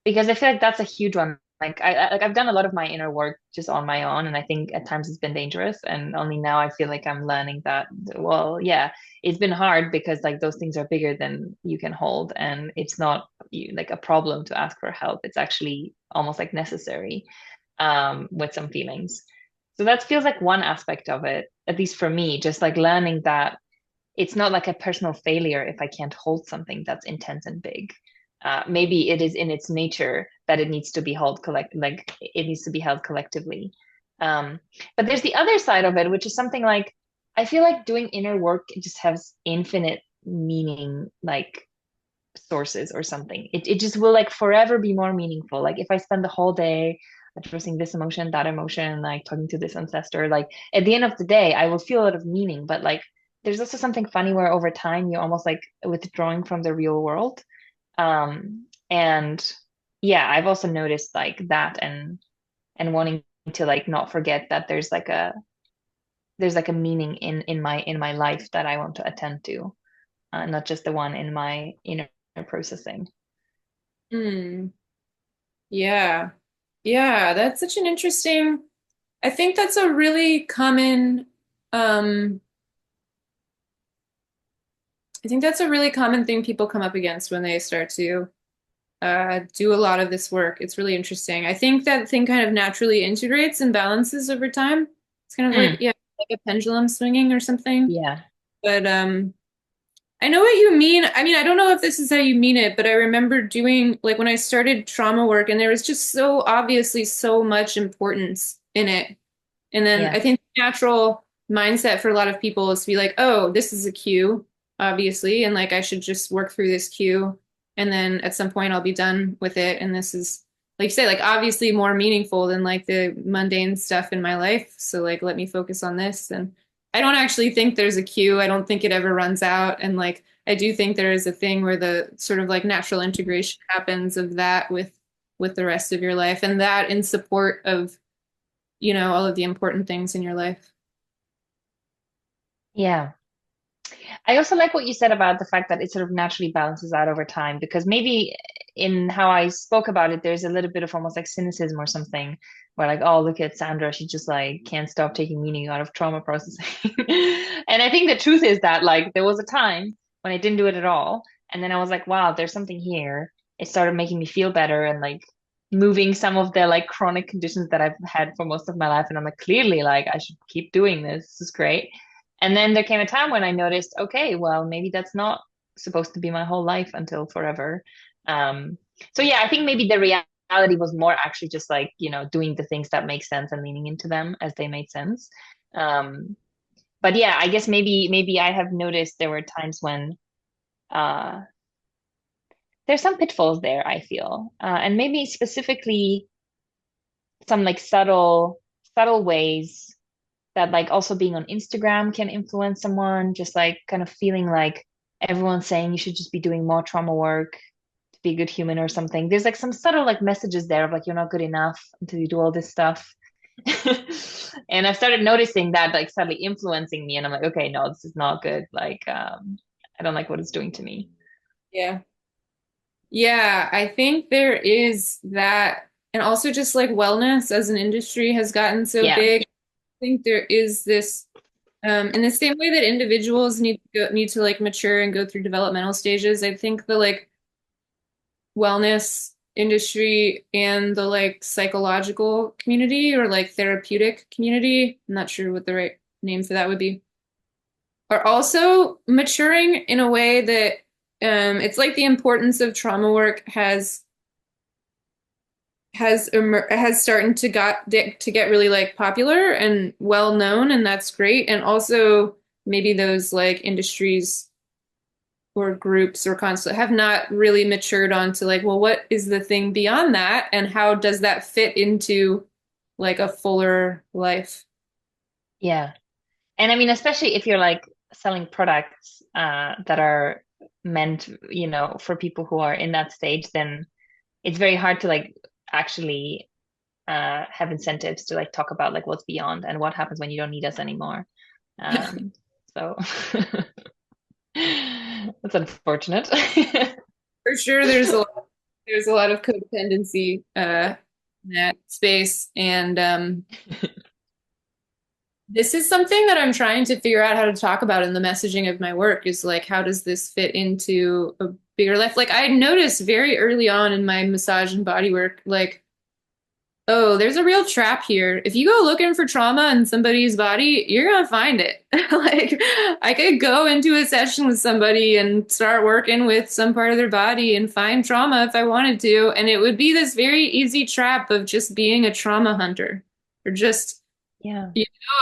because I feel like that's a huge one. Like I've done a lot of my inner work just on my own, and I think at times it's been dangerous. And only now I feel like I'm learning that, well, yeah, it's been hard because like those things are bigger than you can hold, and it's not like a problem to ask for help. It's actually almost like necessary with some feelings. So that feels like one aspect of it, at least for me, just like learning that it's not like a personal failure if I can't hold something that's intense and big. Maybe it is in its nature that it needs to be held like it needs to be held collectively. But there's the other side of it, which is something like I feel like doing inner work just has infinite meaning, like sources or something. It just will like forever be more meaningful. Like if I spend the whole day addressing this emotion, that emotion, like talking to this ancestor, like at the end of the day, I will feel a lot of meaning. But like there's also something funny where over time you're almost like withdrawing from the real world. And yeah, I've also noticed like that and wanting to like not forget that there's like a meaning in my life that I want to attend to, not just the one in my inner processing. Hmm. Yeah. Yeah, that's such an interesting, I think that's a really common, um, I think that's a really common thing people come up against when they start to do a lot of this work. It's really interesting. I think that thing kind of naturally integrates and balances over time. It's kind of like, Mm, yeah, like a pendulum swinging or something. yeah. But I know what you mean. I mean, I don't know if this is how you mean it, but I remember doing like when I started trauma work and there was just so obviously so much importance in it. And then I Yeah. think natural. mindset for a lot of people is to be like, oh, this is a cue, obviously, and like I should just work through this cue, and then at some point I'll be done with it. And this is, like you say, like obviously more meaningful than like the mundane stuff in my life. So like let me focus on this. And I don't actually think there's a cue. I don't think it ever runs out. And like I do think there is a thing where the sort of like natural integration happens of that with the rest of your life, and that in support of, all of the important things in your life. Yeah. I also like what you said about the fact that it sort of naturally balances out over time, because maybe in how I spoke about it, there's a little bit of almost like cynicism or something where like, oh, look at Sandra, she just like can't stop taking meaning out of trauma processing. And I think the truth is that like there was a time when I didn't do it at all. And then I was like, wow, there's something here. It started making me feel better and like moving some of the like chronic conditions that I've had for most of my life. And I'm like, clearly, like I should keep doing this. This is great. And then there came a time when I noticed, okay, well, maybe that's not supposed to be my whole life until forever. Um, so yeah, I think maybe the reality was more actually just like, doing the things that make sense and leaning into them as they made sense. Um, but yeah, I guess maybe I have noticed there were times when uh there's some pitfalls there, I feel. And maybe specifically some like subtle ways that like also being on Instagram can influence someone, just like kind of feeling like everyone's saying you should just be doing more trauma work to be a good human or something. There's like some subtle like messages there of like you're not good enough until you do all this stuff. And I've started noticing that like suddenly influencing me and I'm like, okay, no, this is not good. Like I don't like what it's doing to me. Yeah. Yeah, I think there is that. And also just like wellness as an industry has gotten so Yeah. big. I think there is this, in the same way that individuals need to like mature and go through developmental stages. I think the like wellness industry and the like psychological community or like therapeutic community, I'm not sure what the right name for that would be, are also maturing in a way that it's like the importance of trauma work has started to get really like popular and well known, and that's great. And also maybe those like industries or groups or concept have not really matured onto like, well, what is the thing beyond that, and how does that fit into like a fuller life? Yeah. And I mean, especially if you're like selling products that are meant, for people who are in that stage, then it's very hard to like actually have incentives to like talk about like what's beyond and what happens when you don't need us anymore. Um, so that's unfortunate. For sure, there's a lot of codependency in that space, and this is something that I'm trying to figure out how to talk about in the messaging of my work is like, how does this fit into a bigger life? Like, I noticed very early on in my massage and body work, like, oh, there's a real trap here. If you go looking for trauma in somebody's body, you're gonna find it. Like, I could go into a session with somebody and start working with some part of their body and find trauma if I wanted to, and it would be this very easy trap of just being a trauma hunter or just Yeah.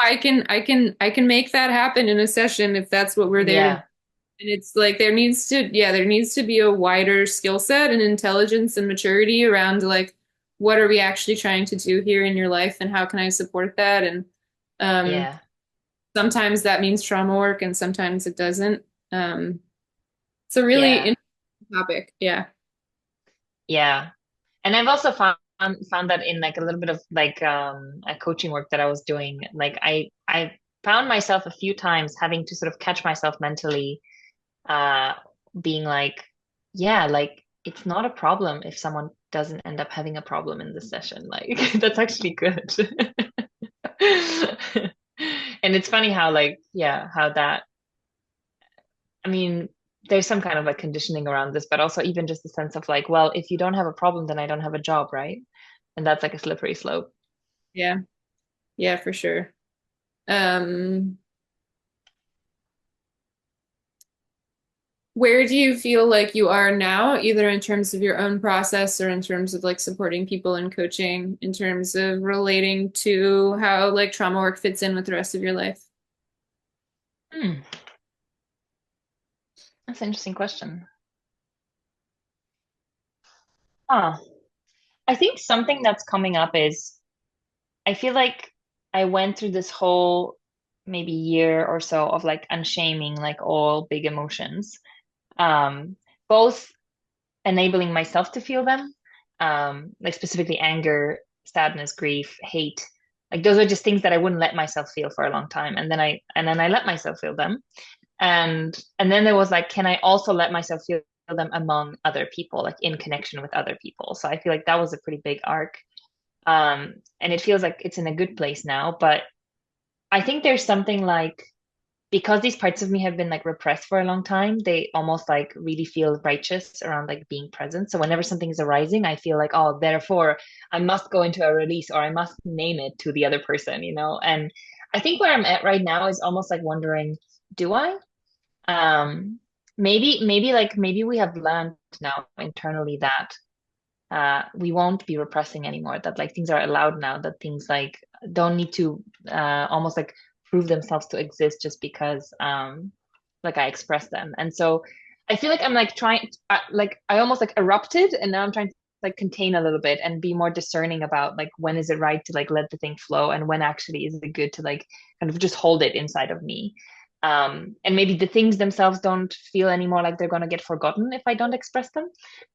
I can make that happen in a session if that's what we're there to do. Yeah. And it's like there needs to be a wider skill set and intelligence and maturity around like what are we actually trying to do here in your life and how can I support that? And um Yeah. sometimes that means trauma work and sometimes it doesn't. It's a really Yeah. interesting topic. Yeah. Yeah. And I've also found that in like a little bit of like a coaching work that I was doing, like I found myself a few times having to sort of catch myself mentally, uh, being like, yeah, like it's not a problem if someone doesn't end up having a problem in this session. Like that's actually good. And it's funny how like, yeah, how that, I mean, there's some kind of like conditioning around this, but also even just the sense of like, well, if you don't have a problem, then I don't have a job, right? And that's like a slippery slope. Yeah. Yeah, for sure. Um Where do you feel like you are now, either in terms of your own process or in terms of like supporting people and coaching, in terms of relating to how like trauma work fits in with the rest of your life? Hmm, that's an interesting question. Huh. I think something that's coming up is I feel like I went through this whole maybe year or so of like unshaming like all big emotions. Um, both enabling myself to feel them, like specifically anger, sadness, grief, hate. Like those are just things that I wouldn't let myself feel for a long time. And then I let myself feel them. And then there was like, can I also let myself feel them among other people, like in connection with other people? So I feel like that was a pretty big arc. And it feels like it's in a good place now. But I think there's something like because these parts of me have been like repressed for a long time, they almost like really feel righteous around like being present. So whenever something is arising, I feel like, oh, therefore I must go into a release or I must name it to the other person, you know? And I think where I'm at right now is almost like wondering, do I? Maybe we have learned now internally that we won't be repressing anymore, that like things are allowed now, that things like don't need to almost like prove themselves to exist just because like I express them. And so I feel like I'm like trying like I almost like erupted and now I'm trying to like contain a little bit and be more discerning about like when is it right to like let the thing flow and when actually is it good to like kind of just hold it inside of me. And maybe the things themselves don't feel anymore like they're going to get forgotten if I don't express them.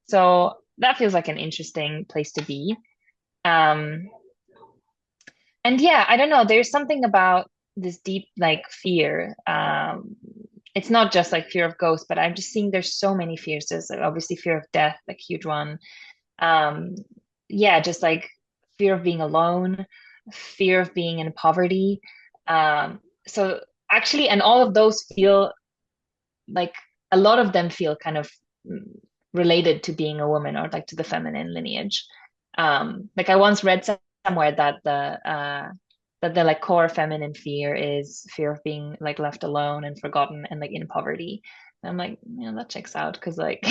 So that feels like an interesting place to be. Um, and yeah, I don't know. There's something about this deep like fear. It's not just like fear of ghosts, but I'm just seeing there's so many fears. There's like, obviously fear of death, like huge one. Um, yeah, just like fear of being alone, fear of being in poverty. So actually, and all of those feel like a lot of them feel kind of mm, related to being a woman or like to the feminine lineage. Like I once read somewhere that the like core feminine fear is fear of being like left alone and forgotten and like in poverty. And I'm like, yeah, that checks out because like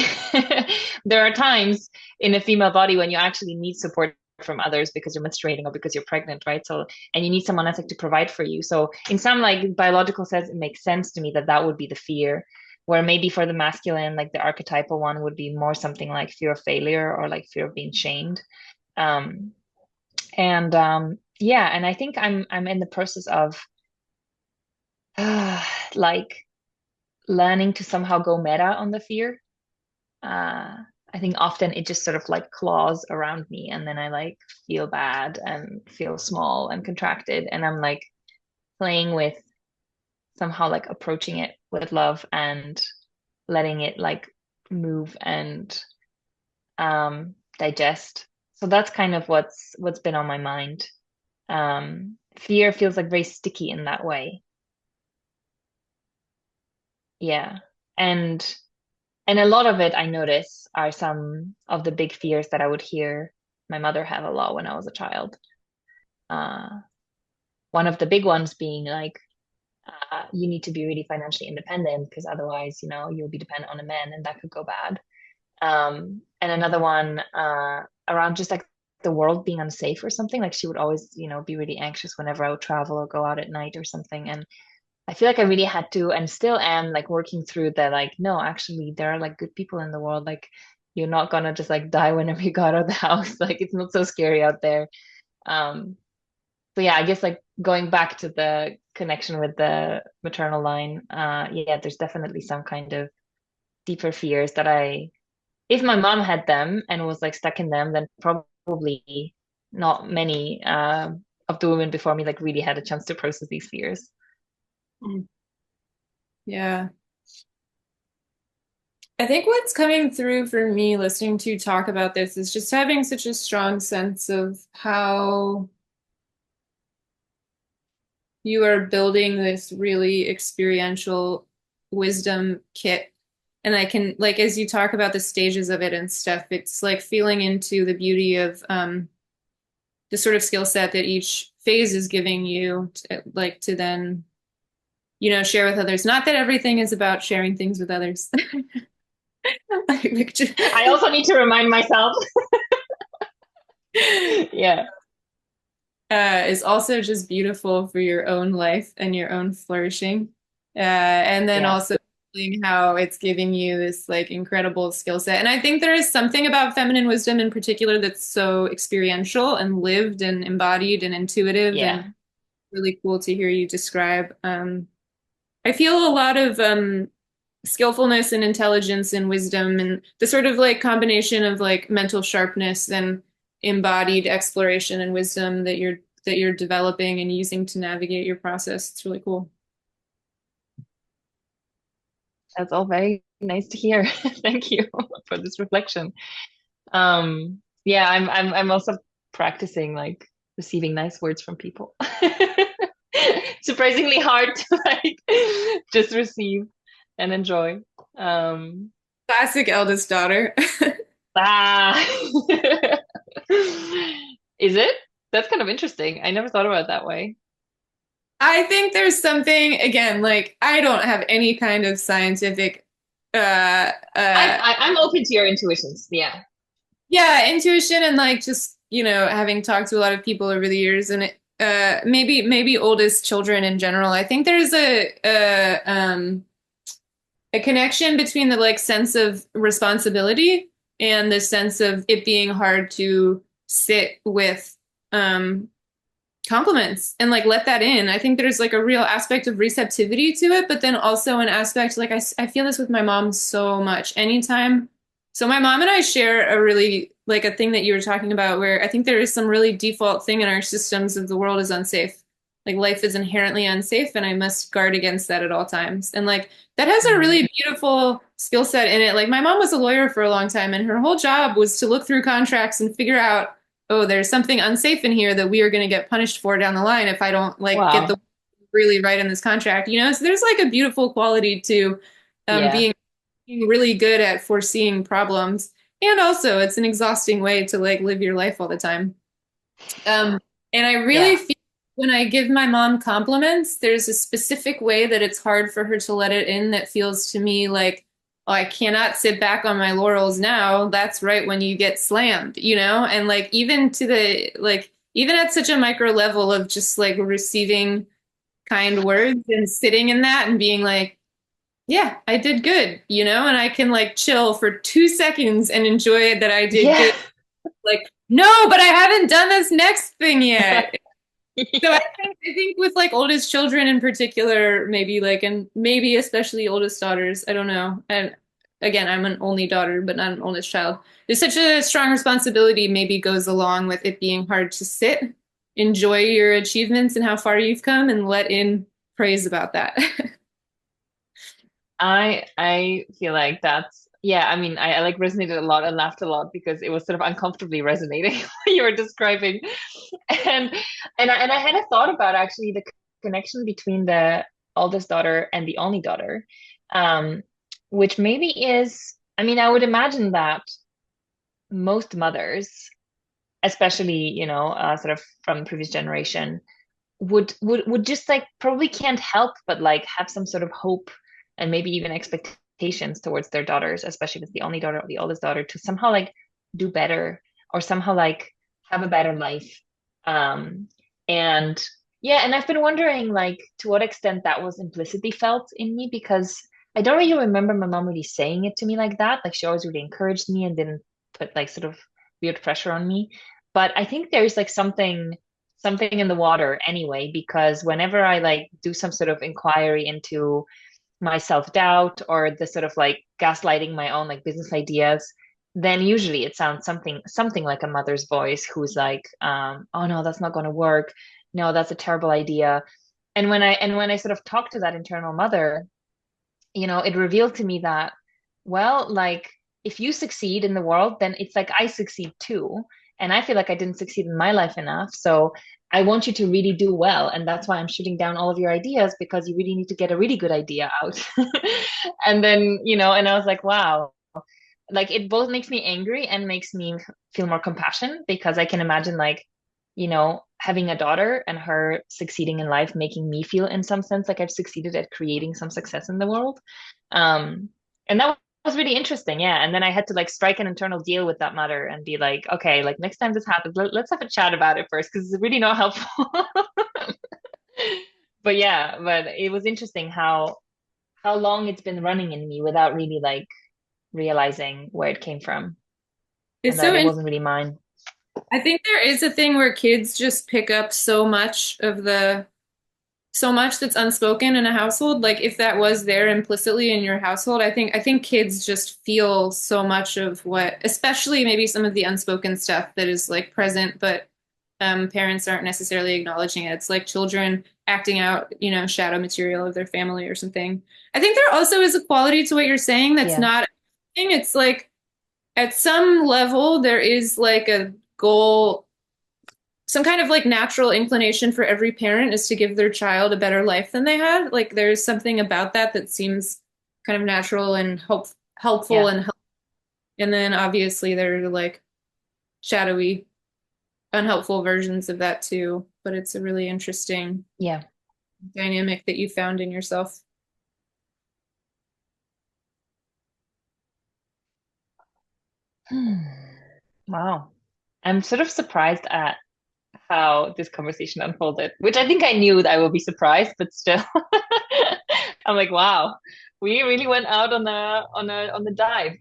there are times in a female body when you actually need support from others because you're menstruating or because you're pregnant, right? So, and you need someone else like to provide for you. So, in some like biological sense, it makes sense to me that that would be the fear where maybe for the masculine, like the archetypal one would be more something like fear of failure or like fear of being shamed. Um, and yeah, and I think I'm in the process of like learning to somehow go meta on the fear. I think often it just sort of like claws around me, and then I like feel bad and feel small and contracted, and I'm like playing with somehow like approaching it with love and letting it like move and digest. So that's kind of what's been on my mind. Fear feels like very sticky in that way. Yeah. And and a lot of it I notice are some of the big fears that I would hear my mother have a lot when I was a child. Uh, one of the big ones being like, you need to be really financially independent because otherwise, you know, you'll be dependent on a man and that could go bad. And another one around just like the world being unsafe or something. Like she would always, you know, be really anxious whenever I would travel or go out at night or something. And I feel like I really had to and still am like working through the like, no, actually there are like good people in the world. Like you're not gonna just like die whenever you got out of the house. Like it's not so scary out there. Um, so yeah, I guess like going back to the connection with the maternal line, yeah, there's definitely some kind of deeper fears that I if my mom had them and was like stuck in them, then probably not many of the women before me like really had a chance to process these fears. Mm. Yeah. I think what's coming through for me listening to you talk about this is just having such a strong sense of how you are building this really experiential wisdom kit. And I can, like, as you talk about the stages of it and stuff, it's like feeling into the beauty of the sort of skill set that each phase is giving you, to, like, to then, you know, share with others. Not that everything is about sharing things with others. Like, I also need to remind myself. Yeah. is also just beautiful for your own life and your own flourishing. And then Yeah. also feeling how it's giving you this like incredible skill set. And I think there is something about feminine wisdom in particular that's so experiential and lived and embodied and intuitive Yeah. and really cool to hear you describe. I feel a lot of skillfulness and intelligence and wisdom and the sort of like combination of like mental sharpness and embodied exploration and wisdom that you're developing and using to navigate your process. It's really cool. That's all very nice to hear. Thank you for this reflection. Yeah, I'm also practicing like receiving nice words from people. Surprisingly hard to like just receive and enjoy. Um, Classic eldest daughter. ah, is it? That's kind of interesting. I never thought about it that way. I think there's something, again, like I don't have any kind of scientific uh uh I'm open to your intuitions. Yeah. yeah, intuition and like just, having talked to a lot of people over the years and maybe oldest children in general. I think there's a connection between the like sense of responsibility and the sense of it being hard to sit with um compliments and like let that in. I think there's like a real aspect of receptivity to it, but then also an aspect like I feel this with my mom so much. Anytime. So my mom and I share a really like a thing that you were talking about where I think there is some really default thing in our systems of the world is unsafe. Like life is inherently unsafe and I must guard against that at all times. And like that has a Mm. really beautiful skill set in it. Like my mom was a lawyer for a long time and her whole job was to look through contracts and figure out, oh, there's something unsafe in here that we are going to get punished for down the line if I don't like get the Wow. really right in this contract, So there's like a beautiful quality to Yeah. being really good at foreseeing problems, and also it's an exhausting way to like live your life all the time. Um, and I really Yeah. feel when I give my mom compliments, there's a specific way that it's hard for her to let it in that feels to me like, oh, I cannot sit back on my laurels now. That's right when you get slammed. And like even to the like even at such a micro level of just like receiving kind words and sitting in that and being like, yeah, I did good, and I can like chill for 2 seconds and enjoy that I did Yeah. good. Like, no, but I haven't done this next thing yet. So Yeah. I think with like oldest children in particular, maybe like and maybe especially oldest daughters, I don't know. And again, I'm an only daughter, but not an oldest child. There's such a strong responsibility maybe goes along with it being hard to sit, enjoy your achievements and how far you've come and let in praise about that. I feel like that's yeah, I mean I like resonated a lot and laughed a lot because it was sort of uncomfortably resonating what you were describing. And and I had a thought about actually the connection between the oldest daughter and the only daughter. Um, which maybe is I mean, I would imagine that most mothers, especially, sort of from the previous generation, would just like probably can't help but like have some sort of hope and maybe even expectations towards their daughters, especially if it's the only daughter or the oldest daughter, to somehow like do better or somehow like have a better life. Um, and yeah, and I've been wondering like to what extent that was implicitly felt in me because I don't really remember my mom really saying it to me like that. Like she always really encouraged me and didn't put like sort of weird pressure on me. But I think there's like something in the water anyway, because whenever I like do some sort of inquiry into my self-doubt or the sort of like gaslighting my own like business ideas, then usually it sounds something like a mother's voice who's like, oh no, that's not going to work. No, that's a terrible idea. And when I sort of talk to that internal mother, it revealed to me that, well, like if you succeed in the world, then it's like I succeed too. And I feel like I didn't succeed in my life enough. So I want you to really do well. And that's why I'm shooting down all of your ideas because you really need to get a really good idea out. And then, and I was like, wow, like it both makes me angry and makes me feel more compassion because I can imagine like, having a daughter and her succeeding in life, making me feel in some sense like I've succeeded at creating some success in the world. Um, and that was really interesting. Yeah. And then I had to like strike an internal deal with that mother and be like, okay, like next time this happens, let's have a chat about it first because it's really not helpful. But yeah, but it was interesting how how long it's been running in me without really like realizing where it came from It's and that so it interesting. wasn't really mine. I think there is a thing where kids just pick up so much that's unspoken in a household. Like if that was there implicitly in your household, I think kids just feel so much of what, especially maybe some of the unspoken stuff that is like present, but parents aren't necessarily acknowledging it. It's like children acting out, shadow material of their family or something. I think there also is a quality to what you're saying that's Yeah. not a thing. It's like at some level there is like a goal, some kind of like natural inclination for every parent is to give their child a better life than they had. Like there's something about that that seems kind of natural and helpful Yeah. and then obviously there are like shadowy, unhelpful versions of that too. But it's a really interesting Yeah. dynamic that you found in yourself. Hmm. Wow. I'm sort of surprised at how this conversation unfolded, which I think I knew that I would be surprised, but still, I'm like, wow, we really went out on the dive.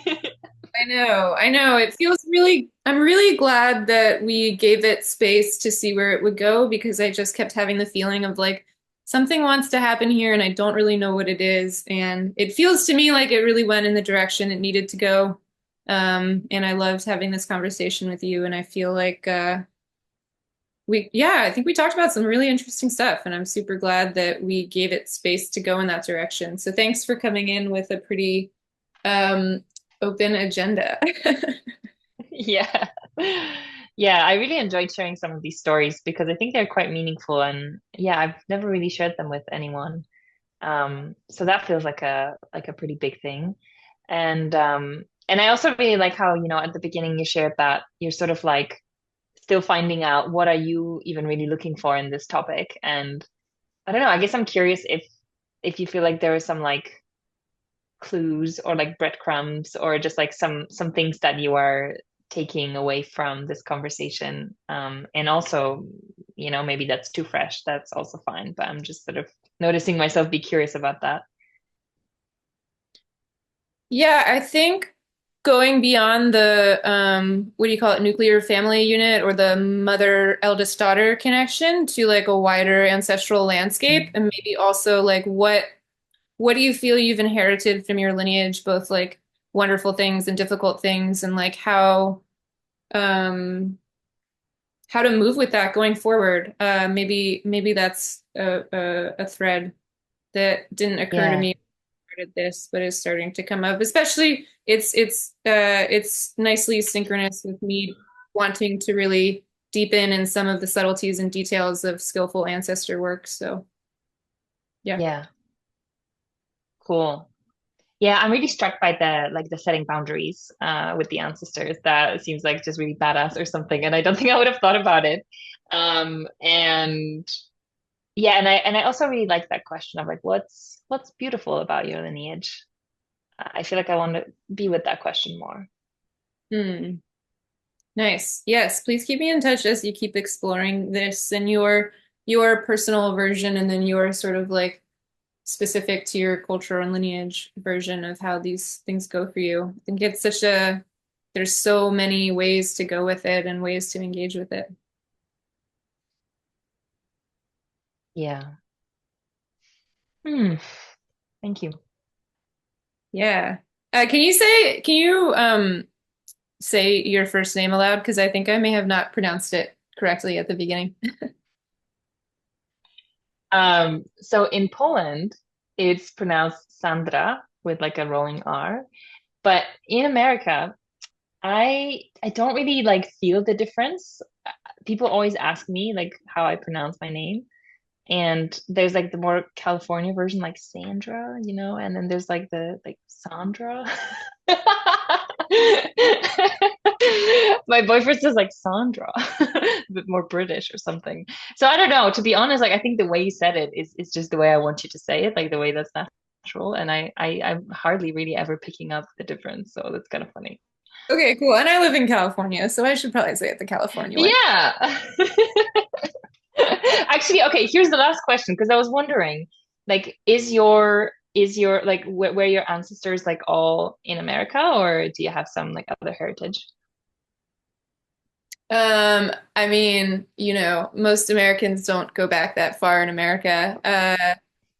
I know, I know. It feels really, I'm really glad that we gave it space to see where it would go because I just kept having the feeling of like something wants to happen here and I don't really know what it is. And it feels to me like it really went in the direction it needed to go. And I loved having this conversation with you. And I feel like yeah, I think we talked about some really interesting stuff. And I'm super glad that we gave it space to go in that direction. So thanks for coming in with a pretty um, open agenda. Yeah. Yeah, I really enjoyed sharing some of these stories because I think they're quite meaningful and yeah, I've never really shared them with anyone. So that feels like a pretty big thing. And I also really like how, at the beginning you shared that you're sort of like still finding out what are you even really looking for in this topic. And I don't know, I guess I'm curious if you feel like there are some like clues or like breadcrumbs or just like some things that you are taking away from this conversation. And also, maybe that's too fresh. That's also fine. But I'm just sort of noticing myself be curious about that. Yeah, I think going beyond the what do you call it, nuclear family unit or the mother eldest daughter connection to like a wider ancestral landscape Mm. and maybe also like what do you feel you've inherited from your lineage, both like wonderful things and difficult things and like how to move with that going forward. Maybe that's a thread that didn't occur to Yeah, me started this, but is starting to come up. Especially, it's nicely synchronous with me wanting to really deepen in some of the subtleties and details of skillful ancestor work. So yeah. yeah, cool. Yeah, I'm really struck by the setting boundaries with the ancestors. That seems like just really badass or something, and I don't think I would have thought about it. And yeah, and I also really like that question of like what's beautiful about your lineage. I feel like I want to be with that question more. Hmm. Nice. Yes, please keep me in touch as you keep exploring this and your personal version and then your sort of like specific to your culture and lineage version of how these things go for you. I think it's there's so many ways to go with it and ways to engage with it. Yeah. Hmm. Thank you. Yeah. Can you say your first name aloud? Because I think I may have not pronounced it correctly at the beginning. So in Poland, it's pronounced Sandra with like a rolling R, but in America, I don't really like feel the difference. People always ask me like how I pronounce my name. And there's like the more California version, like Sandra, and then there's like the like Sandra. My boyfriend says like Sandra, a bit more British or something. So I don't know. To be honest, like I think the way you said it is just the way I want you to say it, like the way that's natural. And I'm hardly really ever picking up the difference. So that's kind of funny. Okay, cool. And I live in California, so I should probably say it the California way. Yeah. Actually, okay, here's the last question because I was wondering, like, is your is your like where your ancestors like all in America, or do you have some like other heritage? I mean, most Americans don't go back that far in America.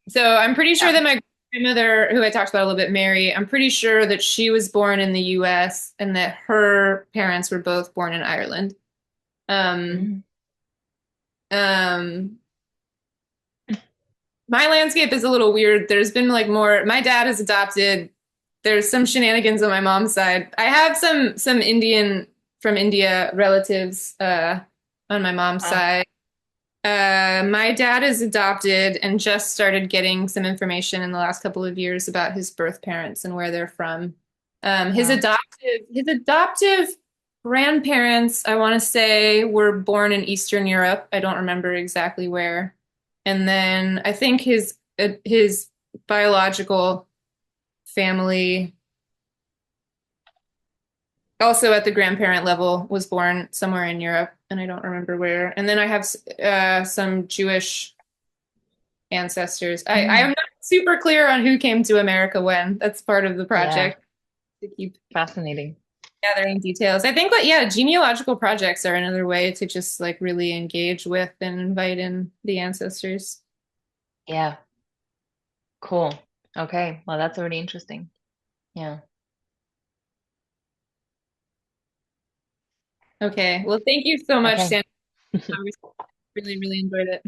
So I'm pretty sure Yeah. that my grandmother, who I talked about a little bit, Mary, I'm pretty sure that she was born in the US and that her parents were both born in Ireland. Um, Mm. um, my landscape is a little weird. There's been like more, my dad is adopted. There's some shenanigans on my mom's side. I have some Indian from India relatives on my mom's Wow. side. My dad is adopted and just started getting some information in the last couple of years about his birth parents and where they're from. His Wow. adoptive grandparents, I want to say, were born in Eastern Europe. I don't remember exactly where. And then I think his biological family, also at the grandparent level, was born somewhere in Europe, and I don't remember where. And then I have some Jewish ancestors. I am Mm. not super clear on who came to America when. That's part of the Yeah. project to keep Fascinating. gathering details. I think that, yeah, genealogical projects are another way to just like really engage with and invite in the ancestors. Yeah. Cool. Okay. Well, that's already interesting. Yeah. Okay. Well, thank you so much, Okay. Sandra. I really, really enjoyed it.